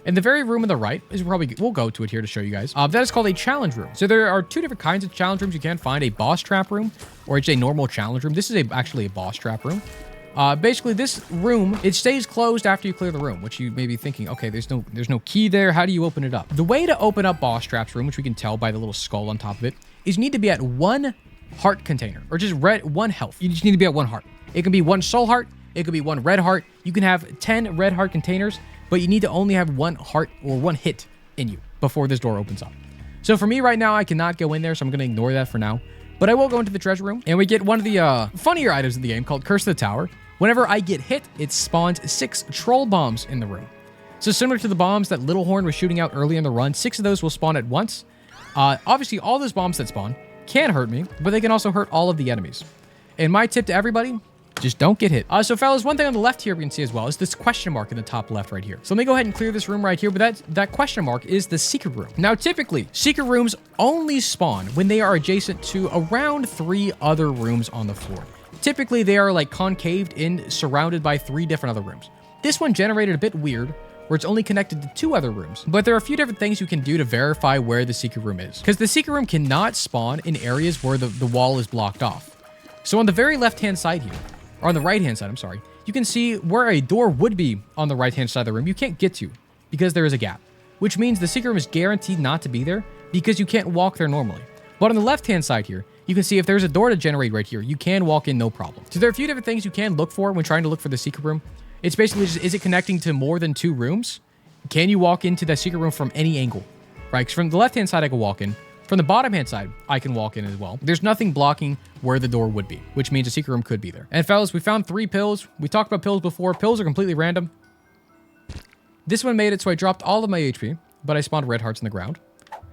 And the very room on the right is probably, we'll go to it here to show you guys. That is called a challenge room. So there are 2 different kinds of challenge rooms. You can find a boss trap room or it's a normal challenge room. This is actually a boss trap room. Basically this room, it stays closed after you clear the room, which you may be thinking, okay, there's no key there. How do you open it up? The way to open up boss traps room, which we can tell by the little skull on top of it, is you need to be at 1 heart container or just 1 health. You just need to be at 1 heart. It can be 1 soul heart. It could be 1 red heart. You can have 10 red heart containers, but you need to only have 1 heart or 1 hit in you before this door opens up. So for me right now, I cannot go in there, so I'm going to ignore that for now. But I will go into the treasure room, and we get one of the funnier items in the game called Curse of the Tower. Whenever I get hit, it spawns 6 troll bombs in the room. So similar to the bombs that Little Horn was shooting out early in the run, 6 of those will spawn at once. Obviously, all those bombs that spawn can hurt me, but they can also hurt all of the enemies. And my tip to everybody, just don't get hit. So fellas, one thing on the left here we can see as well is this question mark in the top left right here. So let me go ahead and clear this room right here, but that question mark is the secret room. Now, typically, secret rooms only spawn when they are adjacent to around 3 other rooms on the floor. Typically, they are like concaved in, surrounded by 3 different other rooms. This one generated a bit weird, where it's only connected to 2 other rooms. But there are a few different things you can do to verify where the secret room is. Because the secret room cannot spawn in areas where the wall is blocked off. So on the very left-hand side here, or on the right-hand side, I'm sorry, you can see where a door would be on the right-hand side of the room. You can't get to because there is a gap, which means the secret room is guaranteed not to be there because you can't walk there normally. But on the left-hand side here, you can see if there's a door to generate right here, you can walk in no problem. So there are a few different things you can look for when trying to look for the secret room. It's basically just, is it connecting to more than 2 rooms? Can you walk into the secret room from any angle? Right, because from the left-hand side, I can walk in. From the bottom-hand side, I can walk in as well. There's nothing blocking where the door would be, which means a secret room could be there. And fellas, we found 3 pills. We talked about pills before. Pills are completely random. This one made it, so I dropped all of my HP, but I spawned red hearts in the ground.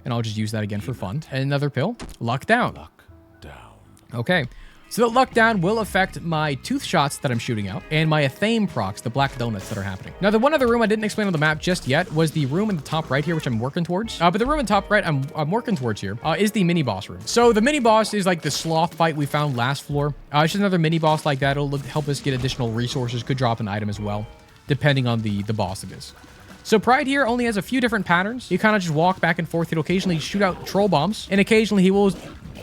And I'll just use that again for fun. And another pill, luck down. Luck down. Okay. So the luck down will affect my tooth shots that I'm shooting out and my Athame procs, the black donuts that are happening. Now, the one other room I didn't explain on the map just yet was the room in the top right here, which I'm working towards. But the room in the top right I'm working towards here is the mini boss room. So the mini boss is like the sloth fight we found last floor. It's just another mini boss like that. It'll help us get additional resources. Could drop an item as well, depending on the boss it is. So Pride here only has a few different patterns. You kind of just walk back and forth. He'll occasionally shoot out troll bombs, and occasionally he will...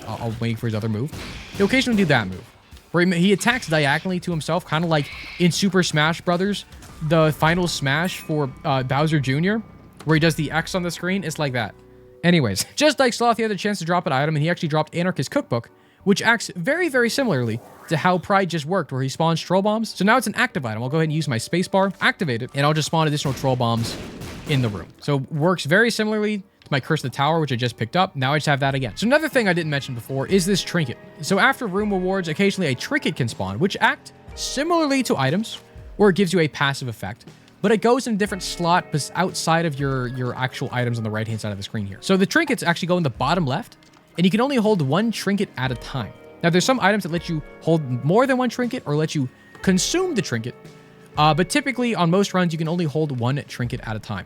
I'll wait for his other move. He'll occasionally do that move, where he attacks diagonally to himself, kind of like in Super Smash Brothers, the final smash for Bowser Jr., where he does the X on the screen. It's like that. Anyways, just like Sloth, he had a chance to drop an item, and he actually dropped Anarchist Cookbook, which acts very, very similarly to how Pride just worked, where he spawns troll bombs. So now it's an active item. I'll go ahead and use my spacebar, activate it, and I'll just spawn additional troll bombs in the room. So works very similarly to my Curse of the Tower, which I just picked up. Now I just have that again. So another thing I didn't mention before is this trinket. So after room rewards, occasionally a trinket can spawn, which act similarly to items, where it gives you a passive effect, but it goes in a different slot outside of your actual items on the right-hand side of the screen here. So the trinkets actually go in the bottom left, and you can only hold 1 trinket at a time. Now, there's some items that let you hold more than 1 trinket or let you consume the trinket, but typically on most runs, you can only hold 1 trinket at a time.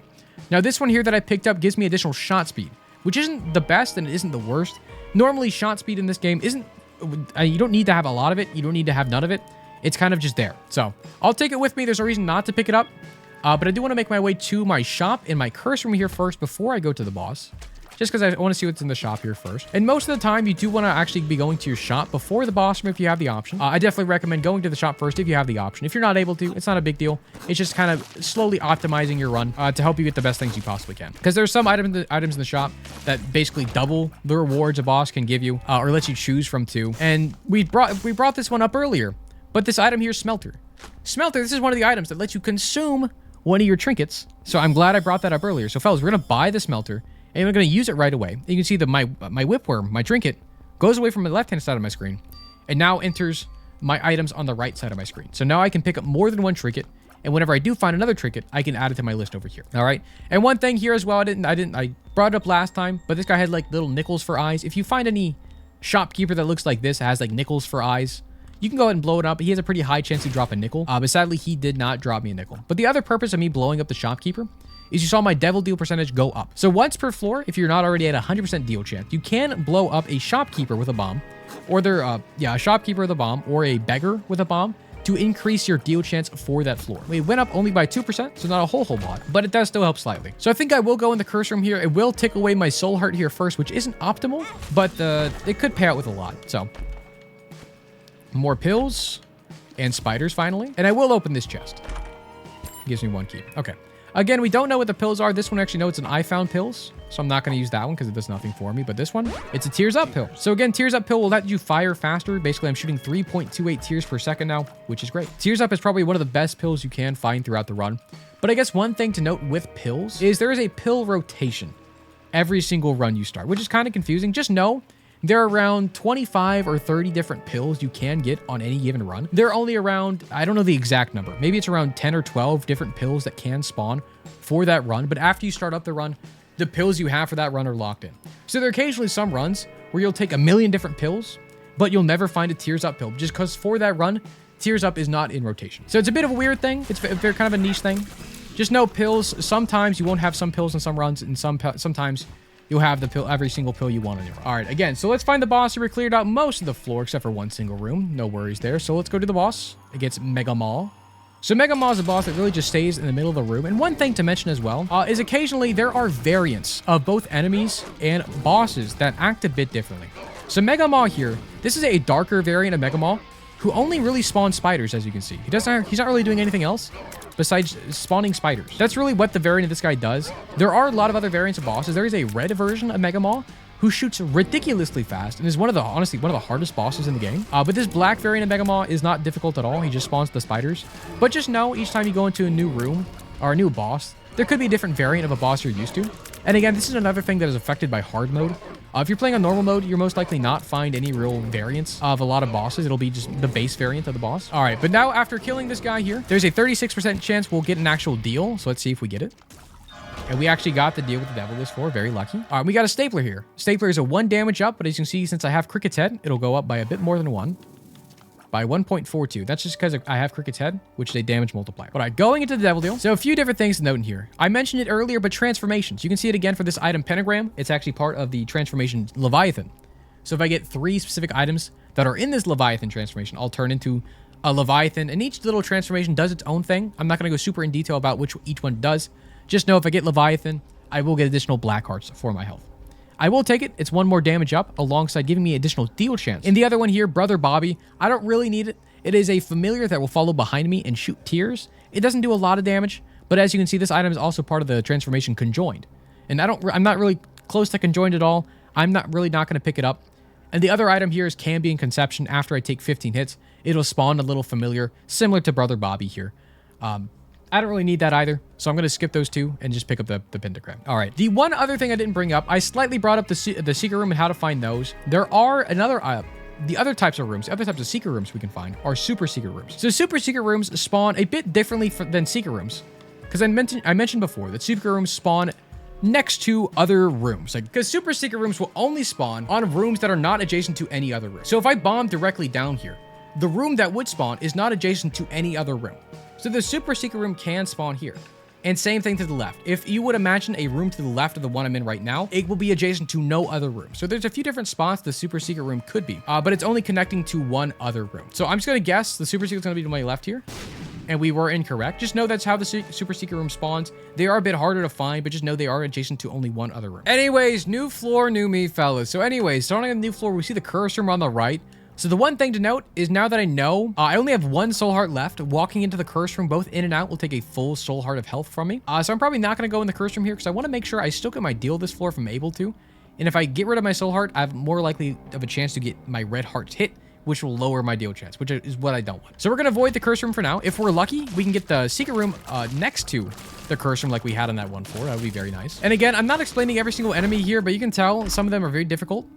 Now, this one here that I picked up gives me additional shot speed, which isn't the best and it isn't the worst. Normally, shot speed in this game isn't... you don't need to have a lot of it. You don't need to have none of it. It's kind of just there. So, I'll take it with me. There's a reason not to pick it up, but I do want to make my way to my shop in my curse room here first before I go to the boss. Just because I want to see what's in the shop here first. And most of the time, you do want to actually be going to your shop before the boss room if you have the option. I definitely recommend going to the shop first if you have the option. If you're not able to, it's not a big deal. It's just kind of slowly optimizing your run to help you get the best things you possibly can. Because there's some items in the shop that basically double the rewards a boss can give you or lets you choose from 2. And we brought this one up earlier. But this item here, Smelter. Smelter, this is one of the items that lets you consume one of your trinkets. So I'm glad I brought that up earlier. So fellas, we're going to buy the Smelter. And we're going to use it right away. You can see that my whipworm, my trinket, goes away from the left-hand side of my screen and now enters my items on the right side of my screen. So now I can pick up more than 1 trinket, and whenever I do find another trinket, I can add it to my list over here. All right. And one thing here as well, I brought it up last time, but this guy had like little nickels for eyes. If you find any shopkeeper that looks like this, has like nickels for eyes, you can go ahead and blow it up. He has a pretty high chance to drop a nickel, but sadly he did not drop me a nickel. But the other purpose of me blowing up the shopkeeper is you saw my devil deal percentage go up. So once per floor, if you're not already at 100% deal chance, you can blow up a shopkeeper with a bomb, or a shopkeeper with a bomb, or a beggar with a bomb to increase your deal chance for that floor. It went up only by 2%, so not a whole lot, but it does still help slightly. So I think I will go in the curse room here. It will tick away my soul heart here first, which isn't optimal, but it could pay out with a lot. So more pills and spiders finally. And I will open this chest. It gives me 1 key. Okay. Again, we don't know what the pills are. This one actually knows it's an I found pills, so I'm not going to use that one because it does nothing for me. But this one, it's a tears up pill. So again, tears up pill will let you fire faster. Basically, I'm shooting 3.28 tears per second now, which is great. Tears up is probably one of the best pills you can find throughout the run. But I guess one thing to note with pills is there is a pill rotation every single run you start, which is kind of confusing. Just know there are around 25 or 30 different pills you can get on any given run. There are only around, I don't know the exact number, maybe it's around 10 or 12 different pills that can spawn for that run. But after you start up the run, the pills you have for that run are locked in. So there are occasionally some runs where you'll take a million different pills, but you'll never find a tears up pill just because for that run, tears up is not in rotation. So it's a bit of a weird thing. It's very kind of a niche thing. Just know pills, sometimes you won't have some pills in some runs, and sometimes you'll have the pill, every single pill you want on your own. All right, again, so let's find the boss. We cleared out most of the floor except for one single room. No worries there. So let's go to the boss against Mega Maw. So Mega Maw is a boss that really just stays in the middle of the room. And one thing to mention as well is occasionally there are variants of both enemies and bosses that act a bit differently. So Mega Maw here, this is a darker variant of Mega Maw who only really spawns spiders, as you can see. He's not really doing anything else besides spawning spiders. That's really what the variant of this guy does. There are a lot of other variants of bosses. There is a red version of Mega Maw who shoots ridiculously fast and is honestly one of the hardest bosses in the game. But this black variant of Mega Maw is not difficult at all. He just spawns the spiders. But just know each time you go into a new room or a new boss, there could be a different variant of a boss you're used to. And again, this is another thing that is affected by hard mode. If you're playing on normal mode, you'll most likely not find any real variants of a lot of bosses. It'll be just the base variant of the boss. All right, but now after killing this guy here, there's a 36% chance we'll get an actual deal. So let's see if we get it. And we actually got the deal with the devil this floor. Very lucky. All right, we got a stapler here. Stapler is a 1 damage up, but as you can see, since I have Cricket's head, it'll go up by a bit more than 1. By 1.42. That's just because I have Cricket's head, which is a damage multiplier. All right, going into the devil deal. So a few different things to note in here. I mentioned it earlier, but transformations. You can see it again for this item Pentagram. It's actually part of the transformation Leviathan. So if I get 3 specific items that are in this Leviathan transformation, I'll turn into a Leviathan, and each little transformation does its own thing. I'm not going to go super in detail about which each one does. Just know if I get Leviathan, I will get additional black hearts for my health. I will take it. It's 1 more damage up alongside giving me additional deal chance. In the other one here, Brother Bobby, I don't really need it. It is a familiar that will follow behind me and shoot tears. It doesn't do a lot of damage, but as you can see, this item is also part of the transformation Conjoined. And I'm not really close to Conjoined at all. I'm not going to pick it up. And the other item here is Cambion Conception. After I take 15 hits, it'll spawn a little familiar, similar to Brother Bobby here. I don't really need that either, so I'm going to skip those 2 and just pick up the pentagram. All right, the one other thing I didn't bring up, I slightly brought up the secret room and how to find those. There are the other types of rooms, other types of secret rooms we can find are super secret rooms. So super secret rooms spawn a bit differently than secret rooms, because I mentioned before that secret rooms spawn next to other rooms, because super secret rooms will only spawn on rooms that are not adjacent to any other room. So if I bomb directly down here, the room that would spawn is not adjacent to any other room. So the super secret room can spawn here. And same thing to the left. If you would imagine a room to the left of the one I'm in right now, it will be adjacent to no other room. So there's a few different spots the super secret room could be, but it's only connecting to one other room. So I'm just going to guess the super secret's going to be to my left here. And we were incorrect. Just know that's how the super secret room spawns. They are a bit harder to find, but just know they are adjacent to only one other room. Anyways, new floor, new me, fellas. So anyways, starting on the new floor, we see the curse room on the right. So the one thing to note is now that I know, I only have 1 soul heart left. Walking into the curse room, both in and out, will take a full soul heart of health from me. So I'm probably not going to go in the curse room here because I want to make sure I still get my deal this floor if I'm able to. And if I get rid of my soul heart, I have more likely of a chance to get my red hearts hit, which will lower my deal chance, which is what I don't want. So we're going to avoid the curse room for now. If we're lucky, we can get the secret room next to the curse room like we had on that one floor. That would be very nice. And again, I'm not explaining every single enemy here, but you can tell some of them are very difficult.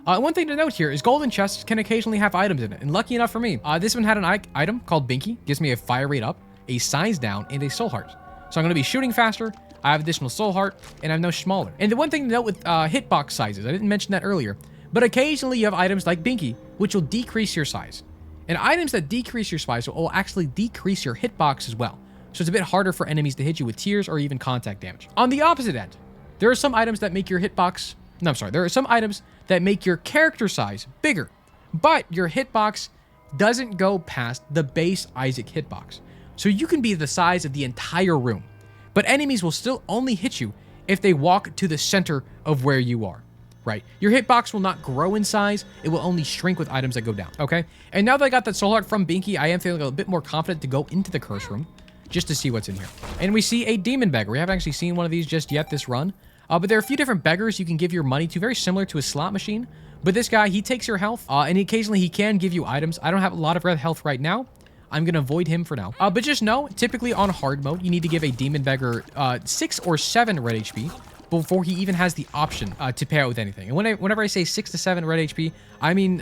One thing to note here is golden chests can occasionally have items in it. And lucky enough for me, this one had an item called Binky. Gives me a fire rate up, a size down, and a soul heart. So I'm going to be shooting faster. I have additional soul heart, and I'm no smaller. And the one thing to note with hitbox sizes, I didn't mention that earlier, but occasionally you have items like Binky, which will decrease your size. And items that decrease your size will actually decrease your hitbox as well. So it's a bit harder for enemies to hit you with tears or even contact damage. On the opposite end, there are some items that make your hitbox... No, I'm sorry. There are some items that make your character size bigger, but your hitbox doesn't go past the base Isaac hitbox. So you can be the size of the entire room, but enemies will still only hit you if they walk to the center of where you are, right? Your hitbox will not grow in size. It will only shrink with items that go down, okay? And now that I got that soul heart from Binky, I am feeling a bit more confident to go into the curse room just to see what's in here. And we see a demon beggar. We haven't actually seen one of these just yet this run. But there are a few different beggars you can give your money to, very similar to a slot machine. But this guy, he takes your health, and occasionally he can give you items. I don't have a lot of red health right now. I'm going to avoid him for now. But just know, typically on hard mode, you need to give a demon beggar 6 or 7 red HP before he even has the option to pay out with anything. And whenever I say 6 to 7 red HP, I mean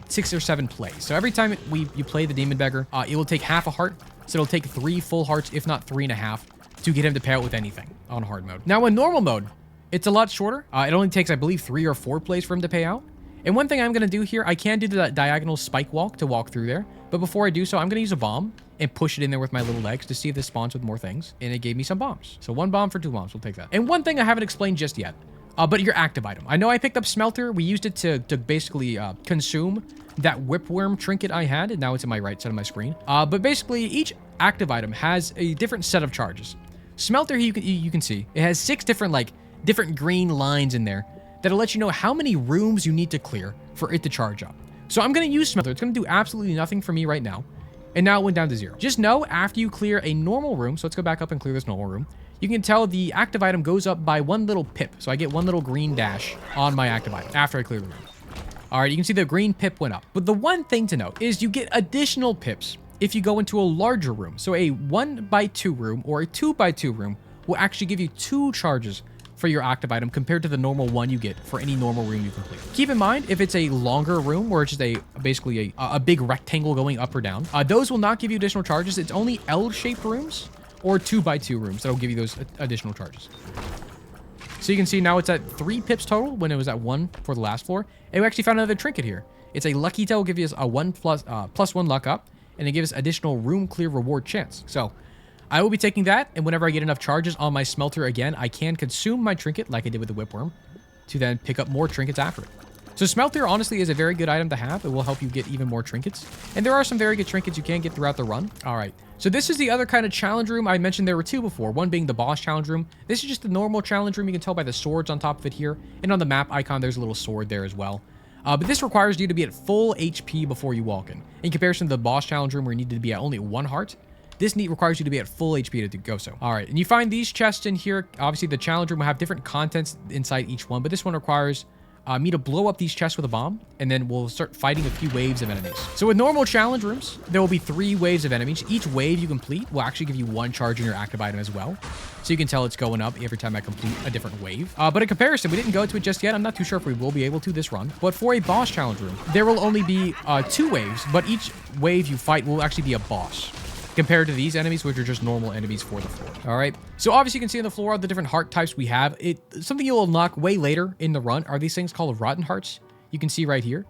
6 or 7 plays. So every time you play the demon beggar, it will take half a heart. So it'll take 3 full hearts, if not 3.5, to get him to pay out with anything on hard mode. Now in normal mode, it's a lot shorter. It only takes, I believe, 3 or 4 plays for him to pay out. And one thing I'm going to do here, I can do the diagonal spike walk to walk through there. But before I do so, I'm going to use a bomb and push it in there with my little legs to see if this spawns with more things. And it gave me some bombs. So 1 bomb for 2 bombs. We'll take that. And one thing I haven't explained just yet. but your active item. I know I picked up Smelter. We used it to basically consume that whipworm trinket I had, and now it's in my right side of my screen. But basically, each active item has a different set of charges. Smelter, you can see, it has 6 different, different green lines in there that'll let you know how many rooms you need to clear for it to charge up. So I'm going to use Smelter. It's going to do absolutely nothing for me right now. And now it went down to 0. Just know, after you clear a normal room, so let's go back up and clear this normal room, you can tell the active item goes up by 1 little pip. So I get 1 little green dash on my active item after I clear the room. All right, you can see the green pip went up. But the one thing to note is you get additional pips if you go into a larger room. So a 1x2 room or a 2x2 room will actually give you 2 charges for your active item compared to the normal 1 you get for any normal room you complete. Keep in mind, if it's a longer room where it's just basically a big rectangle going up or down, those will not give you additional charges. It's only L-shaped rooms or 2x2 rooms that'll give you those additional charges. So you can see now it's at 3 pips total when it was at 1 for the last floor. And we actually found another trinket here. It's a lucky tail, will give you a plus 1 luck up, and it gives additional room clear reward chance. So I will be taking that, and whenever I get enough charges on my Smelter again, I can consume my trinket like I did with the whipworm to then pick up more trinkets after it. So Smelter honestly is a very good item to have. It will help you get even more trinkets. And there are some very good trinkets you can get throughout the run. All right. So this is the other kind of challenge room. I mentioned there were 2 before, one being the boss challenge room. This is just the normal challenge room. You can tell by the swords on top of it here. And on the map icon, there's a little sword there as well. But this requires you to be at full HP before you walk in comparison to the boss challenge room where you need to be at only 1 heart. This requires you to be at full HP to go so. All right, and you find these chests in here. Obviously, the challenge room will have different contents inside each one, but this one requires me to blow up these chests with a bomb, and then we'll start fighting a few waves of enemies. So with normal challenge rooms, there will be 3 waves of enemies. Each wave you complete will actually give you 1 charge in your active item as well. So you can tell it's going up every time I complete a different wave. But in comparison, we didn't go to it just yet. I'm not too sure if we will be able to this run. But for a boss challenge room, there will only be 2 waves, but each wave you fight will actually be a boss, compared to these enemies, which are just normal enemies for the floor. All right. So obviously you can see on the floor all the different heart types we have. Something you'll unlock way later in the run are these things called rotten hearts. You can see right here.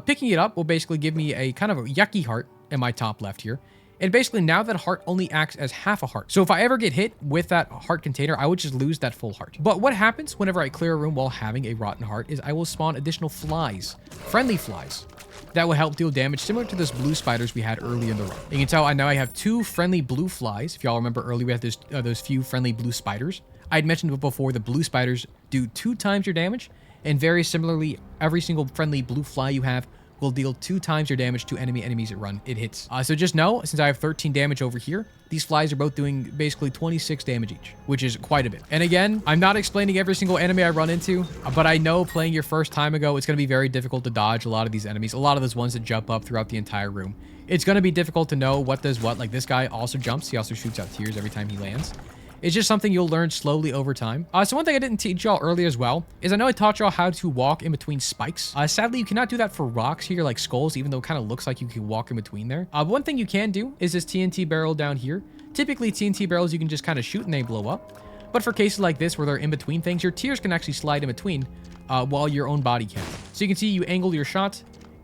Picking it up will basically give me a kind of a yucky heart in my top left here. And basically now that heart only acts as half a heart. So if I ever get hit with that heart container, I would just lose that full heart. But what happens whenever I clear a room while having a rotten heart is I will spawn additional flies, friendly flies, that will help deal damage similar to those blue spiders we had early in the run. You can tell now I have 2 friendly blue flies. If y'all remember earlier, we had those few friendly blue spiders. I had mentioned before the blue spiders do 2 times your damage, and very similarly, every single friendly blue fly you have will deal 2 times your damage to enemies it hits. So just know, since I have 13 damage over here, these flies are both doing basically 26 damage each, which is quite a bit. And again, I'm not explaining every single enemy I run into, but I know playing your first time ago, it's going to be very difficult to dodge a lot of these enemies, a lot of those ones that jump up throughout the entire room. It's going to be difficult to know what does what. Like this guy also jumps. He also shoots out tears every time he lands. It's just something you'll learn slowly over time. So one thing I didn't teach y'all earlier as well is I know I taught y'all how to walk in between spikes. Sadly, you cannot do that for rocks here like skulls, even though it kind of looks like you can walk in between there. But one thing you can do is this TNT barrel down here. Typically, TNT barrels you can just kind of shoot and they blow up. But for cases like this where they're in between things, your tears can actually slide in between while your own body can't. So you can see you angle your shot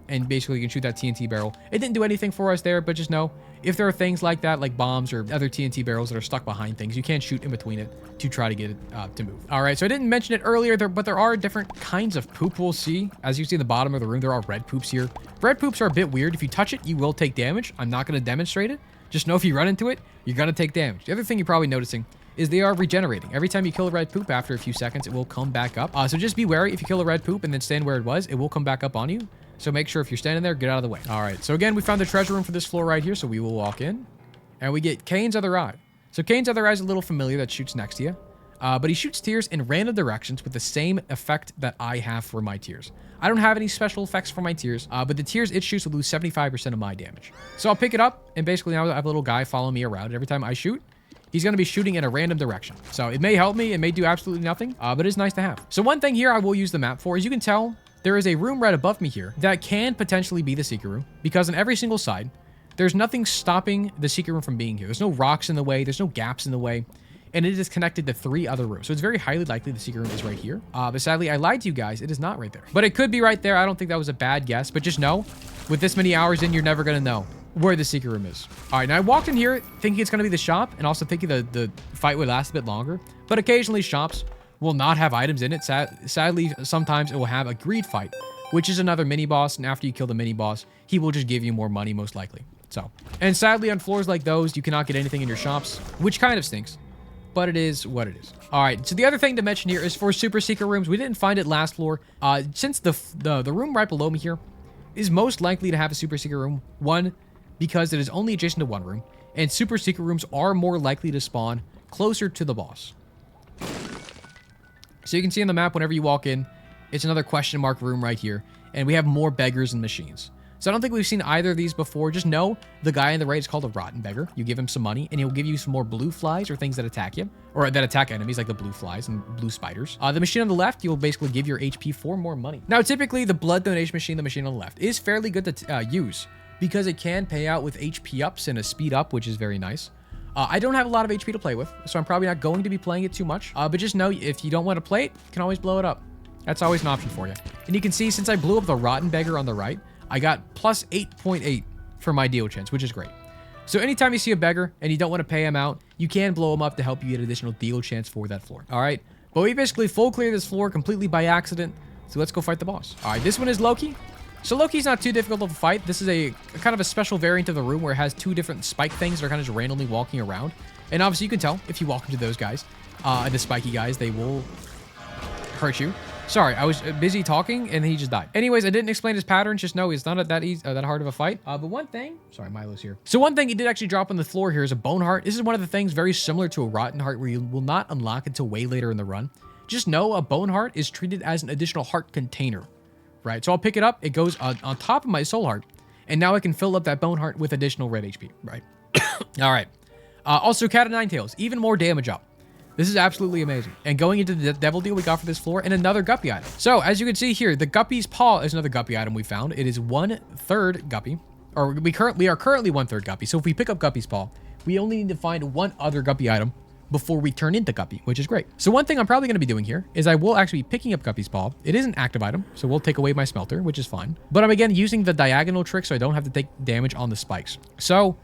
and basically you can shoot that TNT barrel. It didn't do anything for us there, but just know if there are things like that, like bombs or other TNT barrels that are stuck behind things, you can shoot in between it to try to get it to move. All right, so I didn't mention it earlier, but there are different kinds of poop we'll see. As you see in the bottom of the room, there are red poops here. Red poops are a bit weird. If you touch it, you will take damage. I'm not going to demonstrate it. Just know if you run into it, you're going to take damage. The other thing you're probably noticing is they are regenerating. Every time you kill a red poop, after a few seconds, it will come back up. So just be wary. If you kill a red poop and then stand where it was, it will come back up on you. So make sure if you're standing there, get out of the way. All right, so again, we found the treasure room for this floor right here, so we will walk in. And we get Kane's Other Eye. So Kane's Other Eye is a little familiar that shoots next to you. But he shoots tears in random directions with the same effect that I have for my tears. I don't have any special effects for my tears, but the tears it shoots will lose 75% of my damage. So I'll pick it up, and basically now I have a little guy following me around. Every time I shoot, he's going to be shooting in a random direction. So it may help me, it may do absolutely nothing, but it's nice to have. So one thing here I will use the map for, as you can tell, there is a room right above me here that can potentially be the secret room, because on every single side, there's nothing stopping the secret room from being here. There's no rocks in the way, there's no gaps in the way, and it is connected to 3 other rooms. So it's very highly likely the secret room is right here. But sadly, I lied to you guys. It is not right there. But it could be right there. I don't think that was a bad guess. But just know, with this many hours in, you're never going to know where the secret room is. All right, now I walked in here thinking it's going to be the shop and also thinking the fight would last a bit longer. But occasionally shops will not have items in it. Sadly, sometimes it will have a greed fight, which is another mini boss. And after you kill the mini boss, he will just give you more money, most likely. So, and sadly, on floors like those, you cannot get anything in your shops, which kind of stinks, but it is what it is. All right, so the other thing to mention here is for super secret rooms. We didn't find it last floor. Since the room right below me here is most likely to have a super secret room. One, because it is only adjacent to one room, and super secret rooms are more likely to spawn closer to the boss. So you can see on the map, whenever you walk in, it's another question mark room right here, and we have more beggars and machines. So I don't think we've seen either of these before. Just know the guy on the right is called a rotten beggar. You give him some money, and he'll give you some more blue flies or things that attack you, or that attack enemies, like the blue flies and blue spiders. The machine on the left, you'll basically give your HP for more money. Now, typically, the blood donation machine, the machine on the left, is fairly good to use because it can pay out with HP ups and a speed up, which is very nice. I don't have a lot of HP to play with, so I'm probably not going to be playing it too much. But just know, if you don't want to play it, you can always blow it up. That's always an option for you. And you can see, since I blew up the rotten beggar on the right, I got plus 8.8 for my deal chance, which is great. So anytime you see a beggar and you don't want to pay him out, you can blow him up to help you get additional deal chance for that floor. All right, but we basically full clear this floor completely by accident. So let's go fight the boss. All right, this one is Loki. So Loki's not too difficult of a fight. This is a kind of a special variant of the room where it has two different spike things that are kind of just randomly walking around. And obviously you can tell if you walk into those guys, the spiky guys, they will hurt you. Sorry, I was busy talking and he just died. Anyways, I didn't explain his patterns. Just know it's not that easy, that hard of a fight. But one thing, sorry, Milo's here. So one thing he did actually drop on the floor here is a bone heart. This is one of the things very similar to a rotten heart where you will not unlock until way later in the run. Just know a bone heart is treated as an additional heart container, right? So I'll pick it up. It goes on top of my soul heart. And now I can fill up that bone heart with additional red HP, right? All right. Also, Cat of Nine Tails, even more damage up. This is absolutely amazing. And going into the devil deal we got for this floor, and another guppy item. So as you can see here, the guppy's paw is another guppy item we found. It is 1/3 guppy, or we are currently 1/3 guppy. So if we pick up guppy's paw, we only need to find one other guppy item before we turn into guppy, which is great. So one thing I'm probably going to be doing here is I will actually be picking up guppy's paw. It is an active item, so we'll take away my smelter, which is fine. But I'm again using the diagonal trick so I don't have to take damage on the spikes. So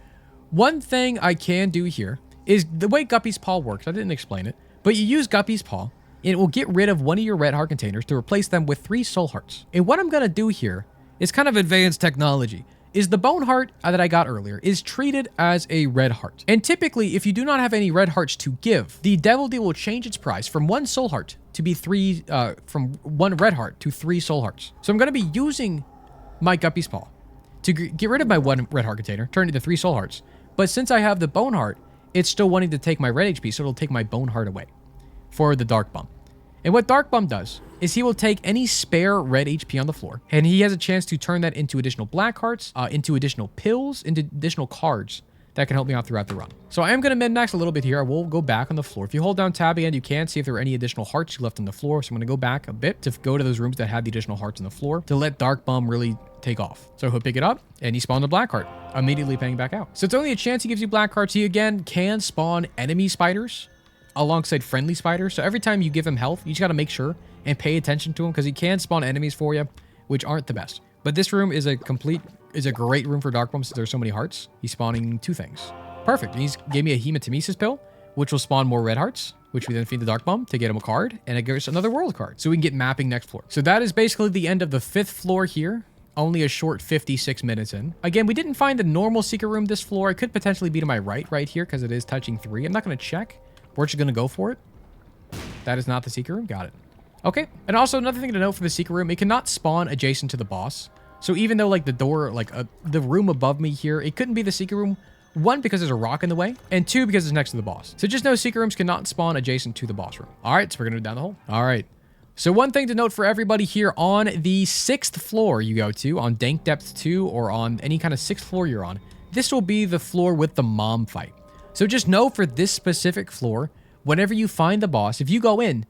one thing I can do here is the way guppy's paw works. I didn't explain it. But you use guppy's paw, and it will get rid of one of your red heart containers to replace them with 3 soul hearts. And what I'm going to do here is kind of advanced technology. Is the bone heart that I got earlier is treated as a red heart. And typically, if you do not have any red hearts to give, the devil deal will change its price from 1 soul heart to be 3, from 1 red heart to 3 soul hearts. So I'm going to be using my guppy's paw to get rid of my 1 red heart container, turn it into 3 soul hearts. But since I have the bone heart, it's still wanting to take my red HP, so it'll take my bone heart away for the dark bum. And what dark bum does is he will take any spare red HP on the floor, and he has a chance to turn that into additional black hearts, into additional pills, into additional cards that can help me out throughout the run. So I am going to min-max a little bit here. I will go back on the floor. If you hold down tab again, you can see if there are any additional hearts you left on the floor. So I'm going to go back a bit to go to those rooms that had the additional hearts on the floor to let dark bum really take off. So he'll pick it up and he spawned a black heart, immediately paying back out. So it's only a chance he gives you black hearts. He again can spawn enemy spiders alongside friendly spiders. So every time you give him health, you just got to make sure and pay attention to him because he can spawn enemies for you, which aren't the best. But this room is a great room for dark bum since there's so many hearts. He's spawning 2 things. Perfect. And he's gave me a hematemesis pill, which will spawn more red hearts, which we then feed the dark bum to get him a card, and it gives us another world card. So we can get mapping next floor. So that is basically the end of the 5th floor here. Only a short 56 minutes in. Again, we didn't find the normal secret room this floor. It could potentially be to my right here because it is touching 3. I'm not going to check. We're just going to go for it. That is not the secret room. Got it. Okay. And also another thing to note for the secret room, it cannot spawn adjacent to the boss. So even though like the door, like the room above me here, it couldn't be the secret room. 1, because there's a rock in the way, and 2, because it's next to the boss. So just know secret rooms cannot spawn adjacent to the boss room. All right, so we're going to go down the hole. All right. So one thing to note for everybody here, on the 6th floor you go to, on Dank Depth 2, or on any kind of 6th floor you're on, this will be the floor with the mom fight. So just know for this specific floor, whenever you find the boss, if you go in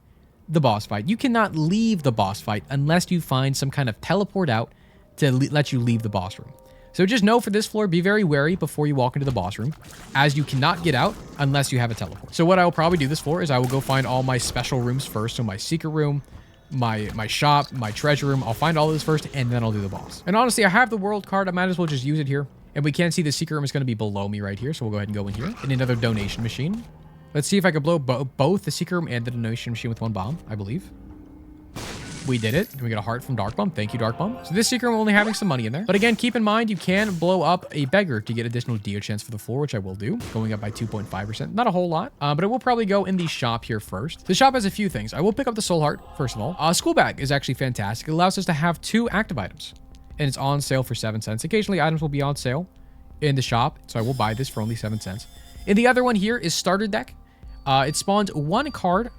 the boss fight, you cannot leave the boss fight unless you find some kind of teleport out to let you leave the boss room. So just know for this floor, be very wary before you walk into the boss room, as you cannot get out unless you have a teleport. So what I will probably do this floor is I will go find all my special rooms first. So my secret room, my shop, my treasure room. I'll find all of this first, and then I'll do the boss. And honestly, I have the world card. I might as well just use it here. And we can see the secret room is going to be below me right here. So we'll go ahead and go in here. And another donation machine. Let's see if I can blow both the Secret Room and the Detonation Machine with one bomb, I believe. We did it. Can we get a heart from Dark Bomb? Thank you, Dark Bomb. So this Secret Room only having some money in there. But again, keep in mind, you can blow up a Beggar to get additional Dio chance for the floor, which I will do. Going up by 2.5%. Not a whole lot, but it will probably go in the shop here first. The shop has a few things. I will pick up the Soul Heart, first of all. School Bag is actually fantastic. It allows us to have 2 active items. And it's on sale for 7 cents. Occasionally, items will be on sale in the shop. So I will buy this for only 7 cents. And the other one here is Starter Deck. It spawns 1 card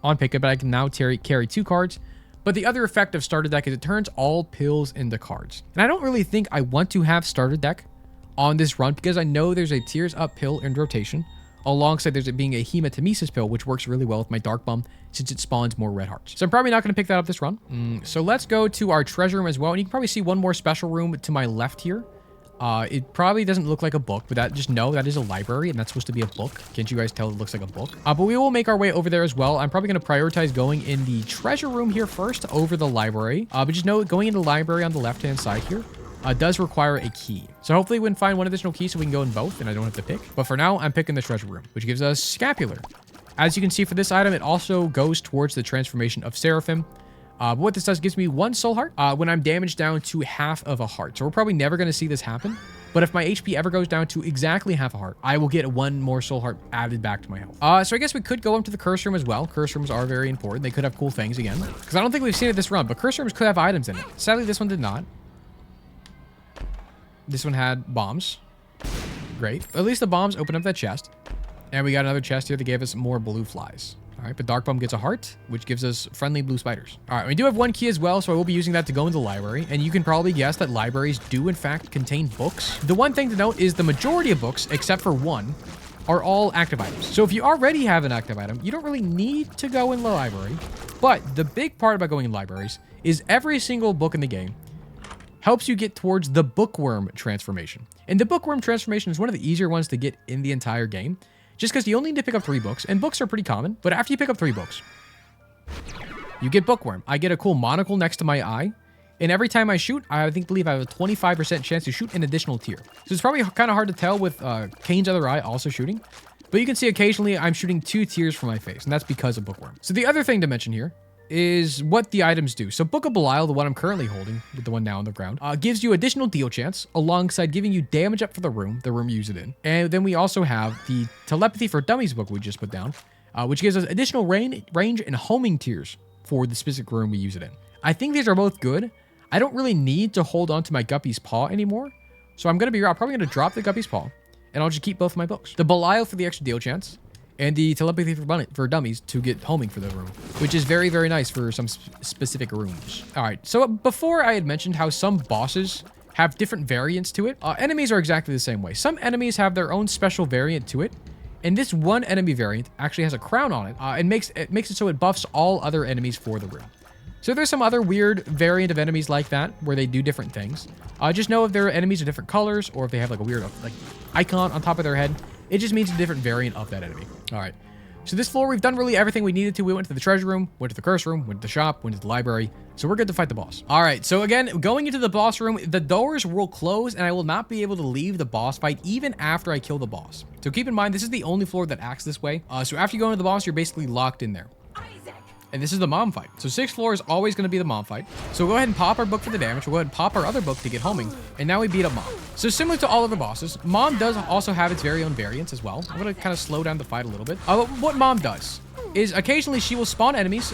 on pickup, but I can now carry 2 cards. But the other effect of Starter Deck is it turns all pills into cards. And I don't really think I want to have Starter Deck on this run because I know there's a Tears Up pill in rotation alongside there's it being a Hematemesis pill, which works really well with my Dark Bomb since it spawns more red hearts. So I'm probably not going to pick that up this run. So let's go to our treasure room as well. And you can probably see one more special room to my left here. It probably doesn't look like a book, but just know that is a library and that's supposed to be a book. Can't you guys tell it looks like a book? But we will make our way over there as well. I'm probably going to prioritize going in the treasure room here first over the library. But just know going in the library on the left-hand side here does require a key. So hopefully we can find one additional key so we can go in both and I don't have to pick. But for now, I'm picking the treasure room, which gives us Scapular. As you can see for this item, it also goes towards the transformation of Seraphim. But what this does gives me 1 soul heart when I'm damaged down to half of a heart. So we're probably never going to see this happen. But if my HP ever goes down to exactly half a heart, I will get 1 more soul heart added back to my health. So I guess we could go into the curse room as well. Curse rooms are very important. They could have cool things again. Because I don't think we've seen it this run, but curse rooms could have items in it. Sadly, this one did not. This one had bombs. Great. At least the bombs open up that chest. And we got another chest here that gave us more blue flies. All right, but Dark Bomb gets a heart, which gives us friendly blue spiders. All right, we do have 1 key as well, so I will be using that to go into the library. And you can probably guess that libraries do, in fact, contain books. The one thing to note is the majority of books, except for 1, are all active items. So if you already have an active item, you don't really need to go in the library. But the big part about going in libraries is every single book in the game helps you get towards the Bookworm transformation. And the Bookworm transformation is one of the easier ones to get in the entire game. Just because you only need to pick up 3 books, and books are pretty common, but after you pick up 3 books, you get Bookworm. I get a cool monocle next to my eye, and every time I shoot, I believe I have a 25% chance to shoot an additional tier. So it's probably kind of hard to tell with Kane's other eye also shooting, but you can see occasionally I'm shooting 2 tiers from my face, and that's because of Bookworm. So the other thing to mention here is what the items do. So Book of Belial, the one I'm currently holding, with the one now on the ground, gives you additional deal chance alongside giving you damage up for the room you use it in. And then we also have the Telepathy for Dummies book we just put down, which gives us additional range and homing tiers for the specific room we use it in. I think these are both good. I don't really need to hold on to my Guppy's Paw anymore. So I'm probably going to drop the Guppy's Paw and I'll just keep both of my books. The Belial for the extra deal chance, and the Telepathy for Dummies to get homing for the room, which is very, very nice for some specific rooms. All right, so before I had mentioned how some bosses have different variants to it. Enemies are exactly the same way. Some enemies have their own special variant to it, and this one enemy variant actually has a crown on it, and makes it so it buffs all other enemies for the room. So there's some other weird variant of enemies like that where they do different things. Just know if their enemies are different colors, or if they have like a weird icon on top of their head, it just means a different variant of that enemy. All right. So this floor, we've done really everything we needed to. We went to the treasure room, went to the curse room, went to the shop, went to the library. So we're good to fight the boss. All right. So again, going into the boss room, the doors will close and I will not be able to leave the boss fight even after I kill the boss. So keep in mind, this is the only floor that acts this way. So after you go into the boss, you're basically locked in there. And this is the mom fight. So 6th floor is always going to be the mom fight. So we'll go ahead and pop our book for the damage. We'll go ahead and pop our other book to get homing. And now we beat up mom. So similar to all of the bosses, mom does also have its very own variants as well. I'm going to kind of slow down the fight a little bit. What mom does is occasionally she will spawn enemies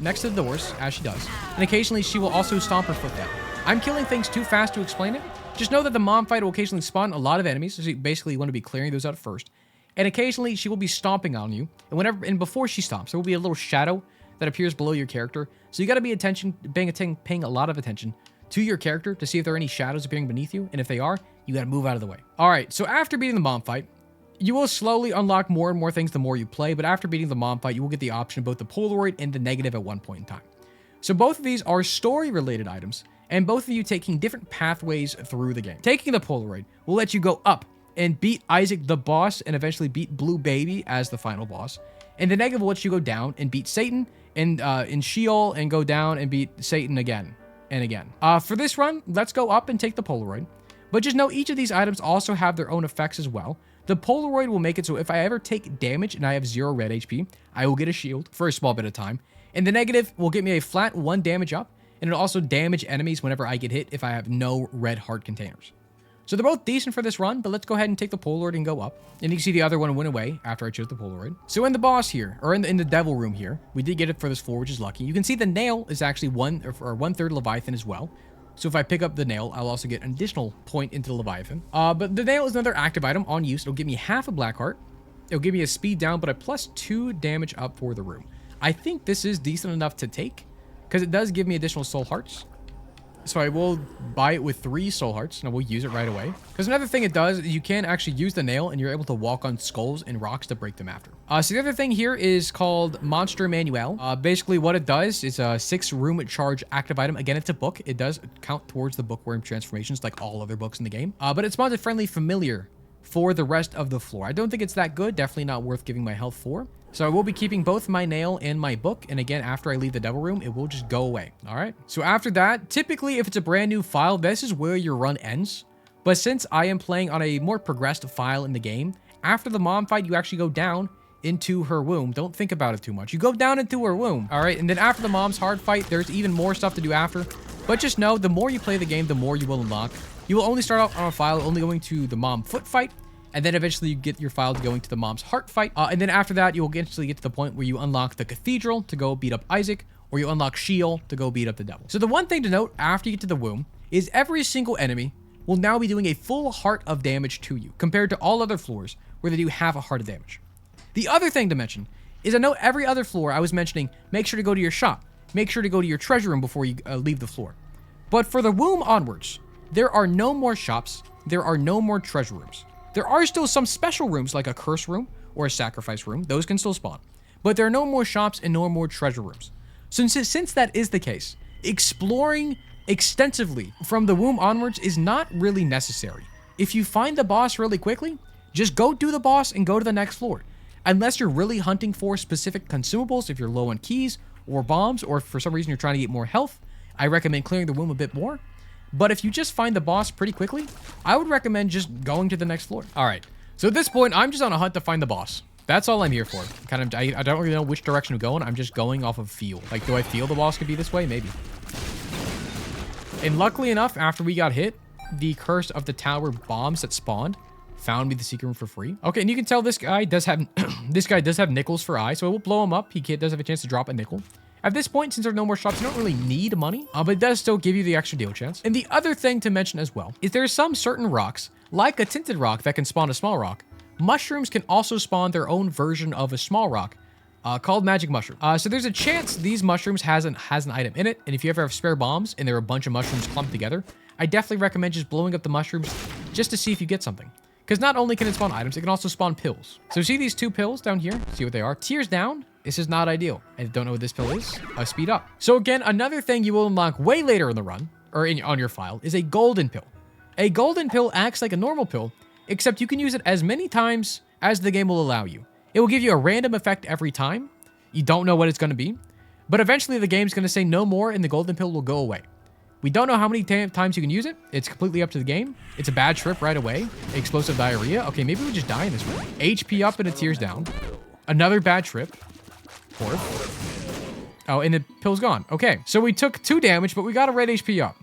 next to the doors, as she does. And occasionally she will also stomp her foot down. I'm killing things too fast to explain it. Just know that the mom fight will occasionally spawn a lot of enemies. So you basically want to be clearing those out first. And occasionally she will be stomping on you. And before she stomps, there will be a little shadow that appears below your character. So you got to be paying a lot of attention to your character to see if there are any shadows appearing beneath you. And if they are, you got to move out of the way. All right. So after beating the mom fight, you will slowly unlock more and more things the more you play. But after beating the mom fight, you will get the option of both the Polaroid and the negative at one point in time. So both of these are story related items, and both of you taking different pathways through the game. Taking the Polaroid will let you go up and beat Isaac the boss and eventually beat Blue Baby as the final boss. And the negative will let you go down and beat Satan and in Sheol and go down and beat Satan again and again. For this run, let's go up and take the Polaroid. But just know each of these items also have their own effects as well. The Polaroid will make it so if I ever take damage and I have 0 red HP, I will get a shield for a small bit of time. And the negative will get me a flat 1 damage up, and it'll also damage enemies whenever I get hit if I have no red heart containers. So they're both decent for this run, but let's go ahead and take the Polaroid and go up. And you can see the other one went away after I chose the Polaroid. So in the boss here, or in the devil room here, we did get it for this floor, which is lucky. You can see the nail is actually 1/3 Leviathan as well. So if I pick up the nail, I'll also get an additional point into the Leviathan. But the nail is another active item on use. It'll give me half a black heart. It'll give me a speed down, but a +2 damage up for the room. I think this is decent enough to take, because it does give me additional soul hearts. So I will buy it with 3 soul hearts, and I will use it right away. Because another thing it does is you can actually use the nail, and you're able to walk on skulls and rocks to break them after. So the other thing here is called Monster Manual. Basically what it does is a 6-room charge active item. Again, it's a book. It does count towards the bookworm transformations like all other books in the game. But it spawns a friendly familiar for the rest of the floor. I don't think it's that good. Definitely not worth giving my health for. So I will be keeping both my nail and my book. And again, after I leave the devil room, it will just go away. All right. So after that, typically if it's a brand new file, this is where your run ends. But since I am playing on a more progressed file in the game, after the mom fight, you actually go down into her womb. Don't think about it too much. You go down into her womb. All right. And then after the mom's hard fight, there's even more stuff to do after. But just know, the more you play the game, the more you will unlock. You will only start off on a file only going to the mom foot fight. And then eventually you get your file going to the mom's heart fight. And then after that, you'll eventually get to the point where you unlock the cathedral to go beat up Isaac, or you unlock Sheol to go beat up the devil. So the one thing to note after you get to the womb is every single enemy will now be doing a full heart of damage to you, compared to all other floors where they do half a heart of damage. The other thing to mention is I know every other floor I was mentioning, make sure to go to your shop. Make sure to go to your treasure room before you leave the floor. But for the womb onwards, there are no more shops. There are no more treasure rooms. There are still some special rooms like a curse room or a sacrifice room. Those can still spawn. But there are no more shops and no more treasure rooms. Since that is the case, exploring extensively from the womb onwards is not really necessary. If you find the boss really quickly, just go do the boss and go to the next floor. Unless you're really hunting for specific consumables, if you're low on keys or bombs, or if for some reason you're trying to get more health, I recommend clearing the womb a bit more. But if you just find the boss pretty quickly, I would recommend just going to the next floor. All right. So at this point, I'm just on a hunt to find the boss. That's all I'm here for. I don't really know which direction I'm going. I'm just going off of feel. Like, do I feel the boss could be this way? Maybe. And luckily enough, after we got hit, the Curse of the Tower bombs that spawned found me the secret room for free. Okay, and you can tell this guy does have nickels for eyes, so it will blow him up. He does have a chance to drop a nickel. At this point, since there are no more shops, you don't really need money, but it does still give you the extra deal chance. And the other thing to mention as well is there are some certain rocks, like a tinted rock that can spawn a small rock. Mushrooms can also spawn their own version of a small rock called magic mushroom. So there's a chance these mushrooms has an item in it, and if you ever have spare bombs and there are a bunch of mushrooms clumped together, I definitely recommend just blowing up the mushrooms just to see if you get something. Because not only can it spawn items, it can also spawn pills. So see these 2 pills down here? See what they are? Tears down. This is not ideal. I don't know what this pill is. Speed up. So again, another thing you will unlock way later in the run, or on your file, is a golden pill. A golden pill acts like a normal pill, except you can use it as many times as the game will allow you. It will give you a random effect every time. You don't know what it's going to be, but eventually the game's going to say no more and the golden pill will go away. We don't know how many times you can use it. It's completely up to the game. It's a bad trip right away. Explosive diarrhea. Okay, maybe we just die in this one. HP up and it tears down. Another bad trip. Oh, and the pill's gone. Okay, so we took 2 damage, but we got a red HP up.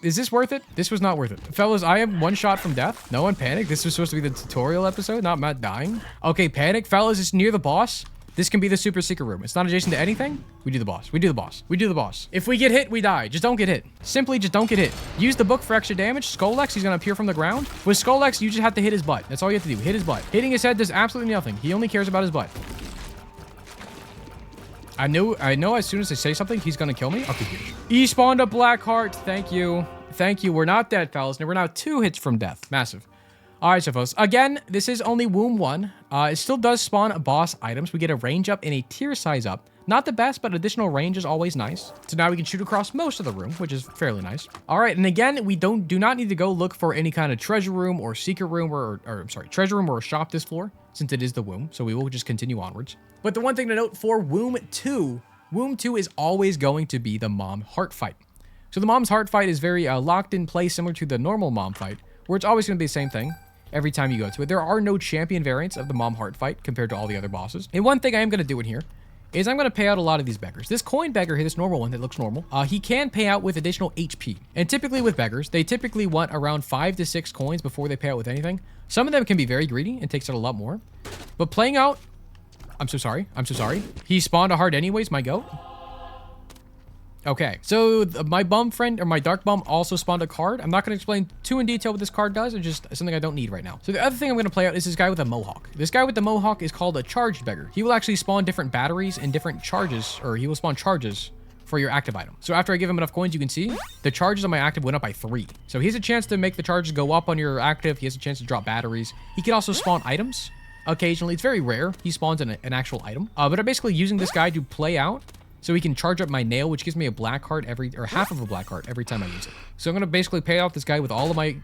Is this worth it? This was not worth it. Fellas, I am 1 shot from death. No one panic. This was supposed to be the tutorial episode, not Matt dying. Okay, panic. Fellas, it's near the boss. This can be the super secret room. It's not adjacent to anything. We do the boss. We do the boss. We do the boss. If we get hit, we die. Just don't get hit. Simply just don't get hit. Use the book for extra damage. Skull-X, he's going to appear from the ground. With Skull-X, you just have to hit his butt. That's all you have to do. Hit his butt. Hitting his head does absolutely nothing. He only cares about his butt. I know as soon as I say something, he's going to kill me. Okay, huge. He spawned a black heart. Thank you. Thank you. We're not dead, fellas. We're now 2 hits from death. Massive. All right, so folks, again, this is only Womb 1. It still does spawn boss items. We get a range up and a tier size up. Not the best, but additional range is always nice. So now we can shoot across most of the room, which is fairly nice. All right, and again, we do not need to go look for any kind of treasure room or secret room treasure room or a shop this floor, since it is the womb. So we will just continue onwards. But the one thing to note for Womb 2 is always going to be the mom heart fight. So the mom's heart fight is very locked in place, similar to the normal mom fight, where it's always going to be the same thing. every time you go to it. There are no champion variants of the Mom Heart fight compared to all the other bosses. And one thing I am going to do in here is I'm going to pay out a lot of these beggars. This coin beggar here, this normal one that looks normal, he can pay out with additional HP. And typically with beggars, they typically want around 5 to 6 coins before they pay out with anything. Some of them can be very greedy and takes out a lot more. But playing out... I'm so sorry. I'm so sorry. He spawned a heart anyways, my goat. Okay, so my bum friend, or my dark bum, also spawned a card. I'm not going to explain too in detail what this card does. It's just something I don't need right now. So the other thing I'm going to play out is this guy with a mohawk. This guy with the mohawk is called a charged beggar. He will actually spawn different batteries and different charges, or he will spawn charges for your active item. So after I give him enough coins, you can see the charges on my active went up by 3. So he has a chance to make the charges go up on your active. He has a chance to drop batteries. He can also spawn items occasionally. It's very rare. He spawns an actual item. But I'm basically using this guy to play out so he can charge up my nail, which gives me a black heart or half of a black heart every time I use it. So I'm going to basically pay out this guy with all of my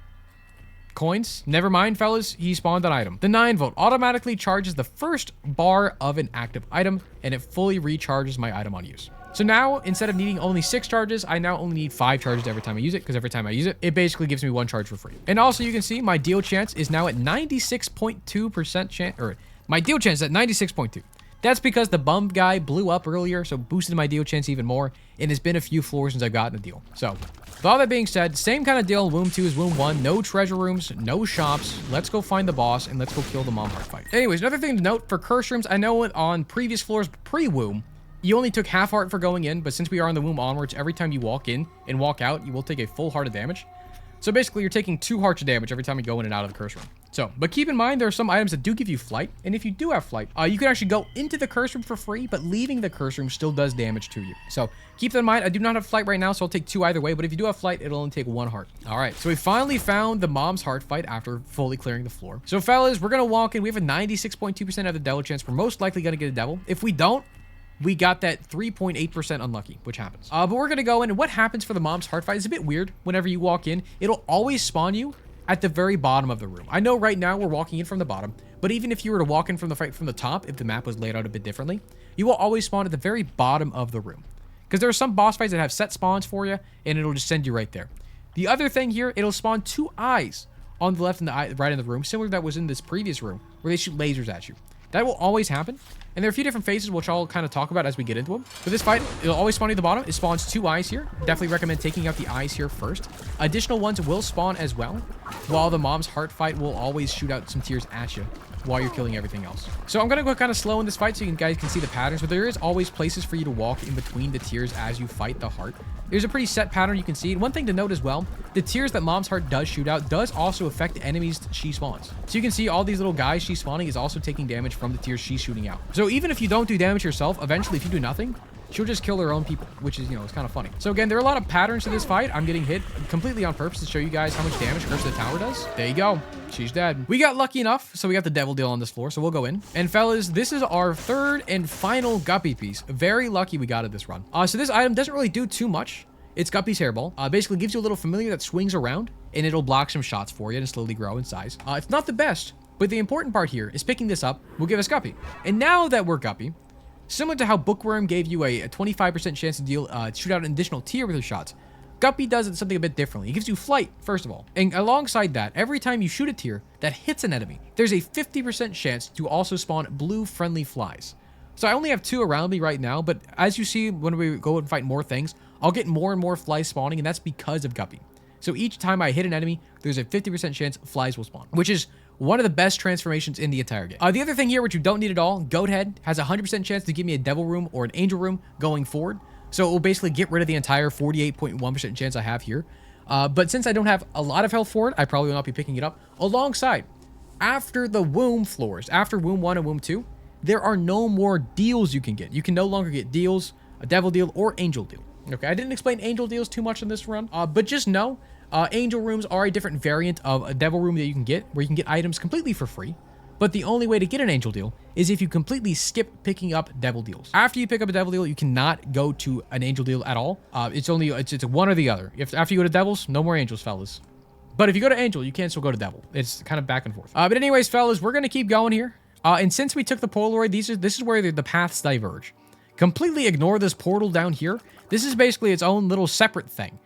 coins. Never mind, fellas, he spawned an item. The 9 volt automatically charges the first bar of an active item, and it fully recharges my item on use. So now, instead of needing only 6 charges, I now only need 5 charges every time I use it, because every time I use it, it basically gives me 1 charge for free. And also, you can see my deal chance is now at 96.2% chance, or my deal chance is at 96.2. That's because the bum guy blew up earlier, so boosted my deal chance even more, and it's been a few floors since I've gotten a deal. So, with all that being said, same kind of deal in Womb 2 as Womb 1. No treasure rooms, no shops. Let's go find the boss, and let's go kill the Mom Heart fight. Anyways, another thing to note for curse rooms, I know on previous floors pre-Womb, you only took half heart for going in, but since we are on the Womb onwards, every time you walk in and walk out, you will take a full heart of damage. So basically, you're taking 2 hearts of damage every time you go in and out of the curse room. So, but keep in mind, there are some items that do give you flight, and if you do have flight, you can actually go into the curse room for free, but leaving the curse room still does damage to you. So, keep that in mind. I do not have flight right now, so I'll take 2 either way, but if you do have flight, it'll only take 1 heart. All right, so we finally found the Mom's Heart fight after fully clearing the floor. So, fellas, we're going to walk in. We have a 96.2% of the devil chance. We're most likely going to get a devil. If we don't, we got that 3.8% unlucky, which happens. But we're going to go in, and what happens for the Mom's Heart fight is a bit weird. Whenever you walk in, it'll always spawn you at the very bottom of the room. I know right now we're walking in from the bottom, but even if you were to walk in from the fight from the top, if the map was laid out a bit differently, you will always spawn at the very bottom of the room. Because there are some boss fights that have set spawns for you, and it'll just send you right there. The other thing here, it'll spawn 2 eyes on the left and the right in the room, similar to that was in this previous room, where they shoot lasers at you. That will always happen. And there are a few different phases, which I'll kind of talk about as we get into them. For this fight, it'll always spawn at the bottom. It spawns 2 eyes here. Definitely recommend taking out the eyes here first. Additional ones will spawn as well, while the Mom's Heart fight will always shoot out some tears at you while you're killing everything else. So I'm going to go kind of slow in this fight so you guys can see the patterns, but there is always places for you to walk in between the tiers as you fight the heart. There's a pretty set pattern you can see. And one thing to note as well, the tiers that Mom's Heart does shoot out does also affect the enemies she spawns. So you can see all these little guys she's spawning is also taking damage from the tiers she's shooting out. So even if you don't do damage yourself, eventually if you do nothing, she'll just kill her own people, which is, it's kind of funny. So again, there are a lot of patterns to this fight. I'm getting hit completely on purpose to show you guys how much damage Curse of the Tower does. There you go. She's dead. We got lucky enough, so we got the devil deal on this floor, so we'll go in. And fellas, this is our 3rd and final Guppy piece. Very lucky we got it this run. So this item doesn't really do too much. It's Guppy's Hairball. Basically gives you a little familiar that swings around, and it'll block some shots for you and slowly grow in size. It's not the best, but the important part here is picking this up will give us Guppy. And now that we're Guppy, similar to how Bookworm gave you a 25% chance to deal shoot out an additional tier with your shots, Guppy does it something a bit differently. It gives you flight, first of all. And alongside that, every time you shoot a tier that hits an enemy, there's a 50% chance to also spawn blue friendly flies. So I only have 2 around me right now, but as you see, when we go and fight more things, I'll get more and more flies spawning, and that's because of Guppy. So each time I hit an enemy, there's a 50% chance flies will spawn, which is one of the best transformations in the entire game. The other thing here, which you don't need at all, Goat Head has a 100% chance to give me a Devil Room or an Angel Room going forward. So it will basically get rid of the entire 48.1% chance I have here. But since I don't have a lot of health for it, I probably will not be picking it up. Alongside, after the Womb floors, after Womb 1 and Womb 2, there are no more deals you can get. You can no longer get deals, a Devil Deal, or Angel Deal. Okay, I didn't explain Angel Deals too much in this run, but just know Angel Rooms are a different variant of a Devil Room that you can get, where you can get items completely for free. But the only way to get an Angel Deal is if you completely skip picking up Devil Deals. After you pick up a Devil Deal, you cannot go to an Angel Deal at all. It's one or the other. After you go to Devils, no more Angels, fellas. But if you go to Angel, you can still go to Devil. It's kind of back and forth. But anyways, fellas, we're going to keep going here. And since we took the Polaroid, this is where the paths diverge. Completely ignore this portal down here. This is basically its own little separate thing.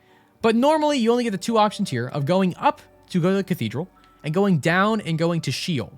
But normally, you only get the 2 options here of going up to go to the cathedral and going down and going to Sheol.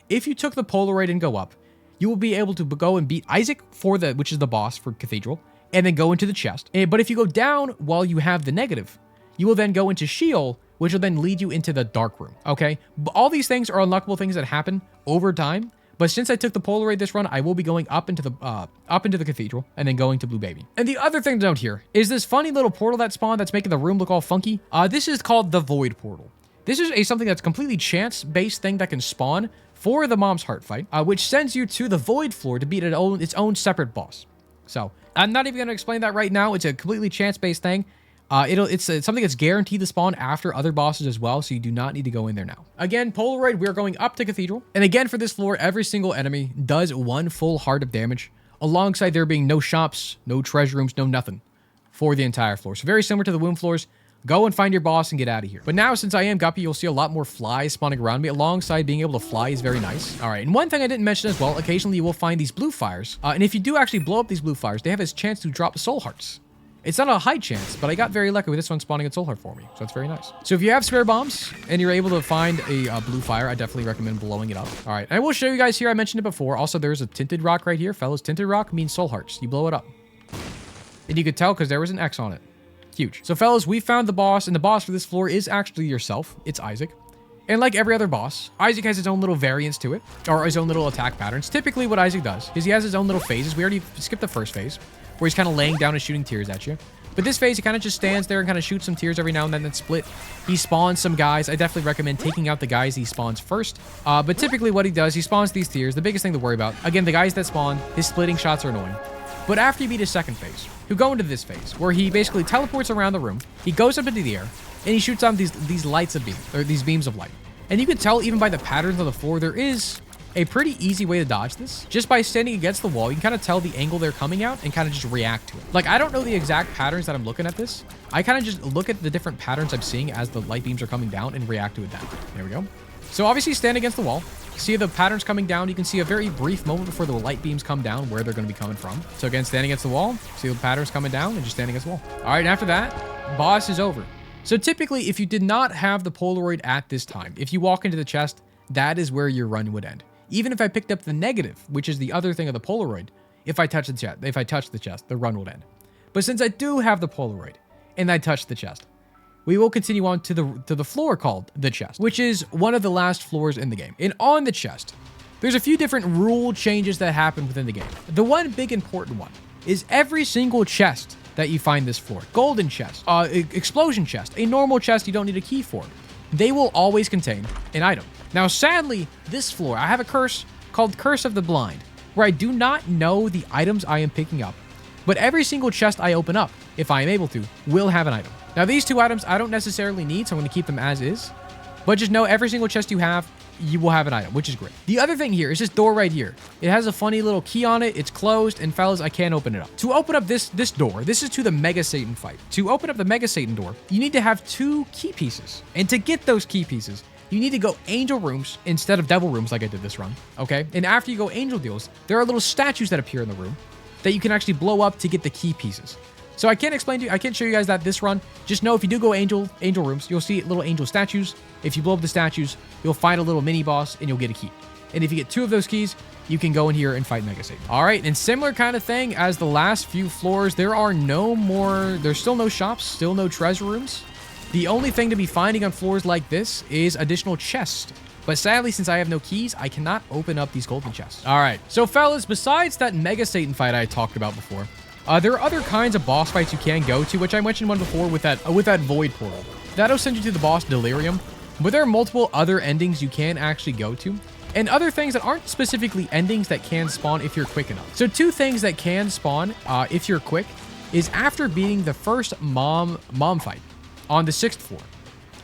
If you took the Polaroid and go up, you will be able to go and beat Isaac which is the boss for Cathedral, and then go into the chest. But if you go down while you have the negative, you will then go into Sheol, which will then lead you into the dark room, okay? All these things are unlockable things that happen over time, but since I took the Polaroid this run, I will be going up into the Cathedral and then going to Blue Baby. And the other thing to note here is this funny little portal that spawned that's making the room look all funky. This is called the Void Portal. This is something that's completely chance-based thing that can spawn for the Mom's Heart fight, which sends you to the Void floor to beat its own separate boss. So I'm not even going to explain that right now. It's a completely chance-based thing. It's something that's guaranteed to spawn after other bosses as well, so you do not need to go in there now. Again, Polaroid, we're going up to Cathedral. And again, for this floor, every single enemy does 1 full heart of damage, alongside there being no shops, no treasure rooms, no nothing for the entire floor. So very similar to the womb floors. Go and find your boss and get out of here. But now, since I am Guppy, you'll see a lot more flies spawning around me. Alongside being able to fly is very nice. All right, and one thing I didn't mention as well, occasionally you will find these blue fires. And if you do actually blow up these blue fires, they have a chance to drop soul hearts. It's not a high chance, but I got very lucky with this one spawning a soul heart for me, so it's very nice. So if you have spare bombs and you're able to find a blue fire, I definitely recommend blowing it up. All right, and I will show you guys here. I mentioned it before. Also, there's a tinted rock right here. Fellas, tinted rock means soul hearts. You blow it up. And you could tell because there was an X on it. Huge. So fellas, we found the boss, and the boss for this floor is actually yourself. It's Isaac. And like every other boss, Isaac has his own little variants to it, or his own little attack patterns. Typically what Isaac does is he has his own little phases. We already skipped the first phase, where he's kind of laying down and shooting tears at you. But this phase, he kind of just stands there and kind of shoots some tears every now and then split. He spawns some guys. I definitely recommend taking out the guys he spawns first. But typically what he does, he spawns these tears. The biggest thing to worry about, again, the guys that spawn, his splitting shots are annoying. But after you beat his second phase, he'll go into this phase, where he basically teleports around the room. He goes up into the air, and he shoots on these lights of beam, or these beams of light. And you can tell even by the patterns on the floor, there is a pretty easy way to dodge this. Just by standing against the wall, you can kind of tell the angle they're coming out and kind of just react to it. Like, I don't know the exact patterns that I'm looking at this. I kind of just look at the different patterns I'm seeing as the light beams are coming down and react to it then. There we go. So obviously stand against the wall. See the patterns coming down. You can see a very brief moment before the light beams come down where they're going to be coming from. So again, standing against the wall, see the patterns coming down and just standing against the wall. All right, and after that, boss is over. So typically, if you did not have the Polaroid at this time, if you walk into the chest, that is where your run would end. Even if I picked up the negative, which is the other thing of the Polaroid, if I touch the chest, the run would end. But since I do have the Polaroid and I touch the chest, we will continue on to the floor called the chest, which is one of the last floors in the game. And on the chest, there's a few different rule changes that happen within the game. The one big important one is every single chest that you find this floor, golden chest, explosion chest, a normal chest you don't need a key for, they will always contain an item. Now, sadly, this floor, I have a curse called Curse of the Blind, where I do not know the items I am picking up, but every single chest I open up, if I am able to, will have an item. Now, these two items I don't necessarily need, so I'm going to keep them as is. But just know every single chest you have, you will have an item, which is great. The other thing here is this door right here. It has a funny little key on it. It's closed, and fellas, I can't open it up. To open up this door, this is to the Mega Satan fight. To open up the Mega Satan door, you need to have 2 key pieces. And to get those key pieces, you need to go angel rooms instead of devil rooms like I did this run, okay? And after you go angel deals, there are little statues that appear in the room that you can actually blow up to get the key pieces. So I can't explain to you, I can't show you guys that this run. Just know if you do go angel rooms, you'll see little angel statues. If you blow up the statues, you'll find a little mini boss and you'll get a key. And if you get 2 of those keys, you can go in here and fight Mega Satan. All right, and similar kind of thing as the last few floors, there's still no shops, still no treasure rooms. The only thing to be finding on floors like this is additional chests. But sadly, since I have no keys, I cannot open up these golden chests. All right, so fellas, besides that Mega Satan fight I talked about before, there are other kinds of boss fights you can go to, which I mentioned one before with that Void Portal. That'll send you to the boss Delirium, but there are multiple other endings you can actually go to, and other things that aren't specifically endings that can spawn if you're quick enough. So 2 things that can spawn if you're quick is after beating the first mom fight on the 6th floor.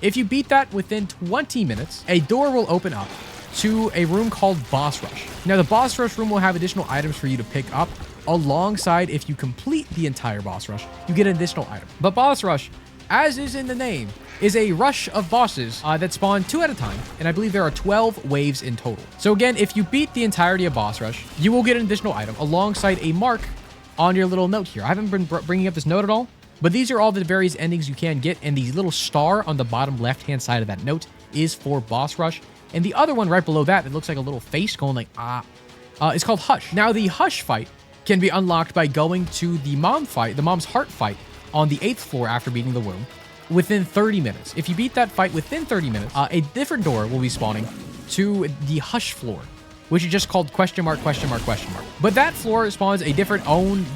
If you beat that within 20 minutes, a door will open up to a room called Boss Rush. Now, the Boss Rush room will have additional items for you to pick up. Alongside, if you complete the entire boss rush, you get an additional item. But boss rush, as is in the name, is a rush of bosses that spawn 2 at a time, and I believe there are 12 waves in total. So again, if you beat the entirety of boss rush, you will get an additional item alongside a mark on your little note here. I haven't been bringing up this note at all, but these are all the various endings you can get, and the little star on the bottom left-hand side of that note is for boss rush. And the other one right below that looks like a little face going like, is called Hush. Now, the Hush fight can be unlocked by going to the mom's heart fight on the 8th floor after beating the womb within 30 minutes. If you beat that fight within 30 minutes, a different door will be spawning to the Hush floor, which is just called question mark, question mark, question mark. But that floor spawns a different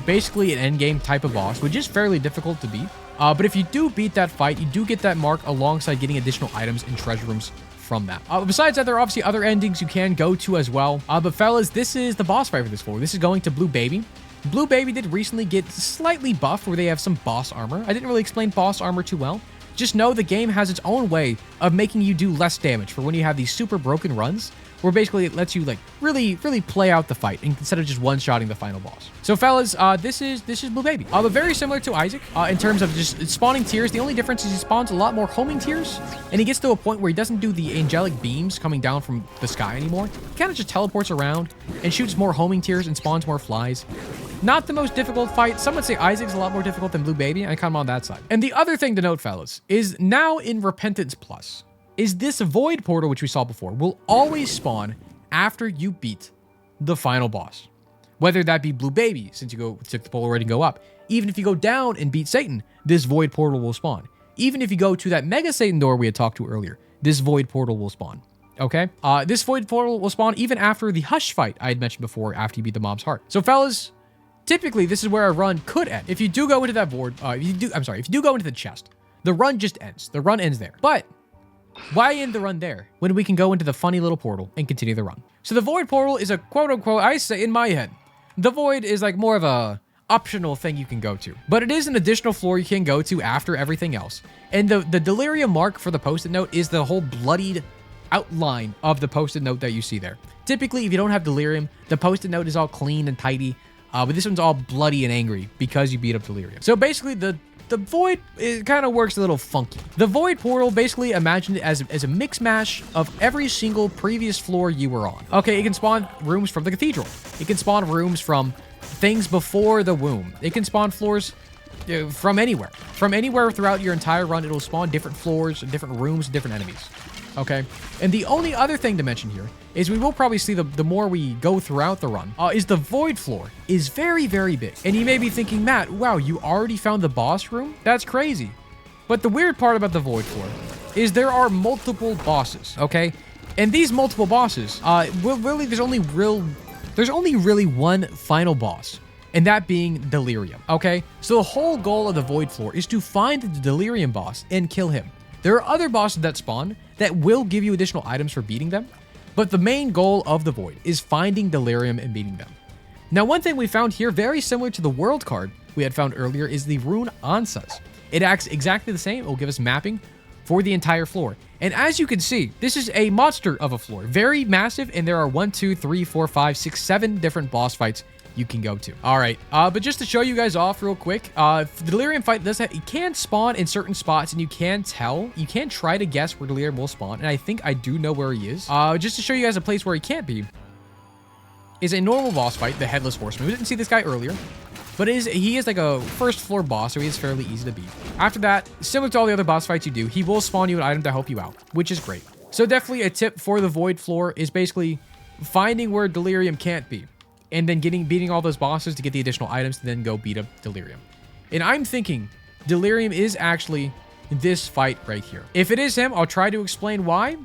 basically an endgame type of boss, which is fairly difficult to beat. But if you do beat that fight, you do get that mark alongside getting additional items and treasure rooms from that. Besides that, there are obviously other endings you can go to as well. But fellas, this is the boss fight for this floor. This is going to Blue Baby. Blue Baby did recently get slightly buffed where they have some boss armor. I didn't really explain boss armor too well. Just know the game has its own way of making you do less damage for when you have these super broken runs, where basically it lets you like really play out the fight instead of just one-shotting the final boss. So fellas, this is Blue Baby. But very similar to Isaac in terms of just spawning tears. The only difference is he spawns a lot more homing tears, and he gets to a point where he doesn't do the angelic beams coming down from the sky anymore. He kind of just teleports around and shoots more homing tears and spawns more flies. Not the most difficult fight. Some would say Isaac's a lot more difficult than Blue Baby. I come on that side. And the other thing to note, fellas, is now in Repentance Plus, is this void portal, which we saw before, will always spawn after you beat the final boss. Whether that be Blue Baby, since you took the polar rating go up. Even if you go down and beat Satan, this void portal will spawn. Even if you go to that Mega Satan door we had talked to earlier, this void portal will spawn. Okay? This void portal will spawn even after the Hush fight I had mentioned before, after you beat the mom's heart. So fellas, typically this is where a run could end. If you do go into that void, if you do go into the chest, the run just ends. The run ends there. But why end the run there when we can go into the funny little portal and continue the run? So the void portal is a quote-unquote, I say in my head, the void is like more of a optional thing you can go to. But it is an additional floor you can go to after everything else. And the delirium mark for the post-it note is the whole bloodied outline of the post-it note that you see there. Typically, if you don't have delirium, the post-it note is all clean and tidy. But this one's all bloody and angry because you beat up delirium. So basically, the void, it kind of works a little funky. The void portal, basically imagine it as a mix mash of every single previous floor you were on. Okay, it can spawn rooms from the cathedral. It can spawn rooms from things before the womb. It can spawn floors from anywhere. From anywhere throughout your entire run, it'll spawn different floors, different rooms, different enemies. Okay, and the only other thing to mention here is we will probably see the more we go throughout the run, is the void floor is very big. And you may be thinking, Matt, wow, you already found the boss room? That's crazy. But the weird part about the void floor is there are multiple bosses, okay? And these multiple bosses, there's only really one final boss, and that being Delirium, okay? So the whole goal of the void floor is to find the Delirium boss and kill him. There are other bosses that spawn that will give you additional items for beating them, but the main goal of the void is finding Delirium and beating them. Now, one thing we found here, very similar to the world card we had found earlier, is the rune Ansas. It acts exactly the same. It will give us mapping for the entire floor. And as you can see, this is a monster of a floor, very massive, and there are 1, 2, 3, 4, 5, 6, 7 different boss fights you can go to. All right, but just to show you guys off real quick, the Delirium fight it can spawn in certain spots, and you can try to guess where Delirium will spawn, and I think I do know where he is. Just to show you guys a place where he can't be, is a normal boss fight, the Headless Horseman. We didn't see this guy earlier, but he is like a first floor boss, so he is fairly easy to beat. After that, similar to all the other boss fights you do, he will spawn you an item to help you out, which is great. So definitely a tip for the void floor is basically finding where Delirium can't be, and then beating all those bosses to get the additional items to then go beat up Delirium. And I'm thinking Delirium is actually this fight right here. If it is him, I'll try to explain why.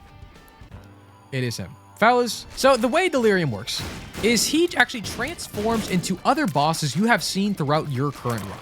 It is him. Fellas, so the way Delirium works is he actually transforms into other bosses you have seen throughout your current run.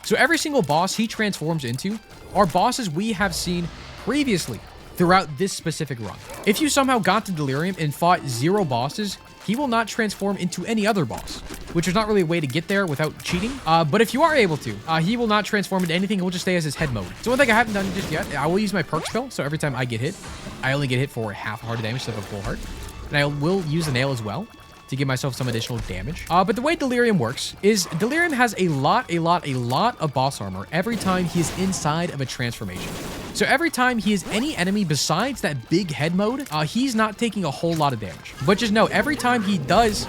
So every single boss he transforms into are bosses we have seen previously throughout this specific run. If you somehow got to Delirium and fought 0 bosses, he will not transform into any other boss, which is not really a way to get there without cheating. But if you are able to, he will not transform into anything. He will just stay as his head mode. So one thing I haven't done just yet, I will use my perk spell. So every time I get hit, I only get hit for half heart damage instead of a full heart. And I will use the nail as well to give myself some additional damage. But the way Delirium works is Delirium has a lot of boss armor every time he is inside of a transformation. So every time he is any enemy besides that big head mode, he's not taking a whole lot of damage. But just know, every time he does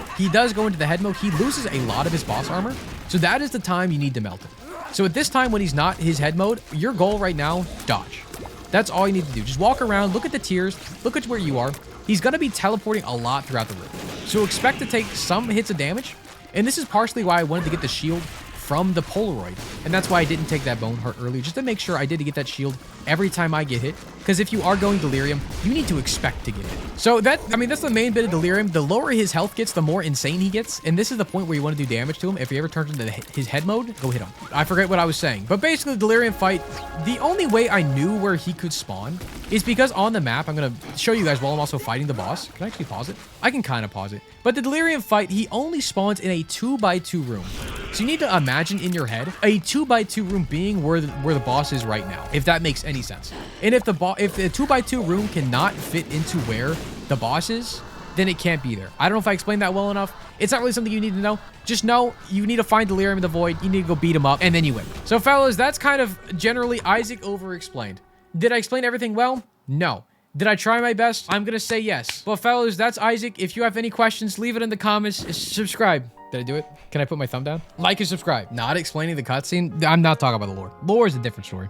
go into the head mode, he loses a lot of his boss armor. So that is the time you need to melt him. So at this time when he's not his head mode, your goal right now, dodge. That's all you need to do. Just walk around, look at the tiers, look at where you are. He's going to be teleporting a lot throughout the room. So expect to take some hits of damage. And this is partially why I wanted to get the shield from the Polaroid. And that's why I didn't take that bone heart earlier, just to make sure I did get that shield every time I get hit. Because if you are going delirium, you need to expect to get hit. So that's the main bit of delirium. The lower his health gets, the more insane he gets. And this is the point where you want to do damage to him. If he ever turns into his head mode, go hit him. I forget what I was saying. But basically, the delirium fight, the only way I knew where he could spawn is because on the map, I'm going to show you guys while I'm also fighting the boss. Can I actually pause it? I can kind of pause it. But the delirium fight, he only spawns in a 2x2 room. So you need to imagine in your head a 2x2 room being where the boss is right now, if that makes any sense. And if the 2x2 room cannot fit into where the boss is, then it can't be there. I don't know if I explained that well enough. It's not really something you need to know. Just know you need to find delirium in the void. You need to go beat him up, and then you win. So fellas, that's kind of generally Isaac over-explained. Did I explain everything well? No. Did I try my best? I'm gonna say yes. But fellas, that's Isaac. If you have any questions, leave it in the comments. Subscribe. Did I do it? Can I put my thumb down? Like and subscribe. Not explaining the cutscene. I'm not talking about the lore. Lore is a different story.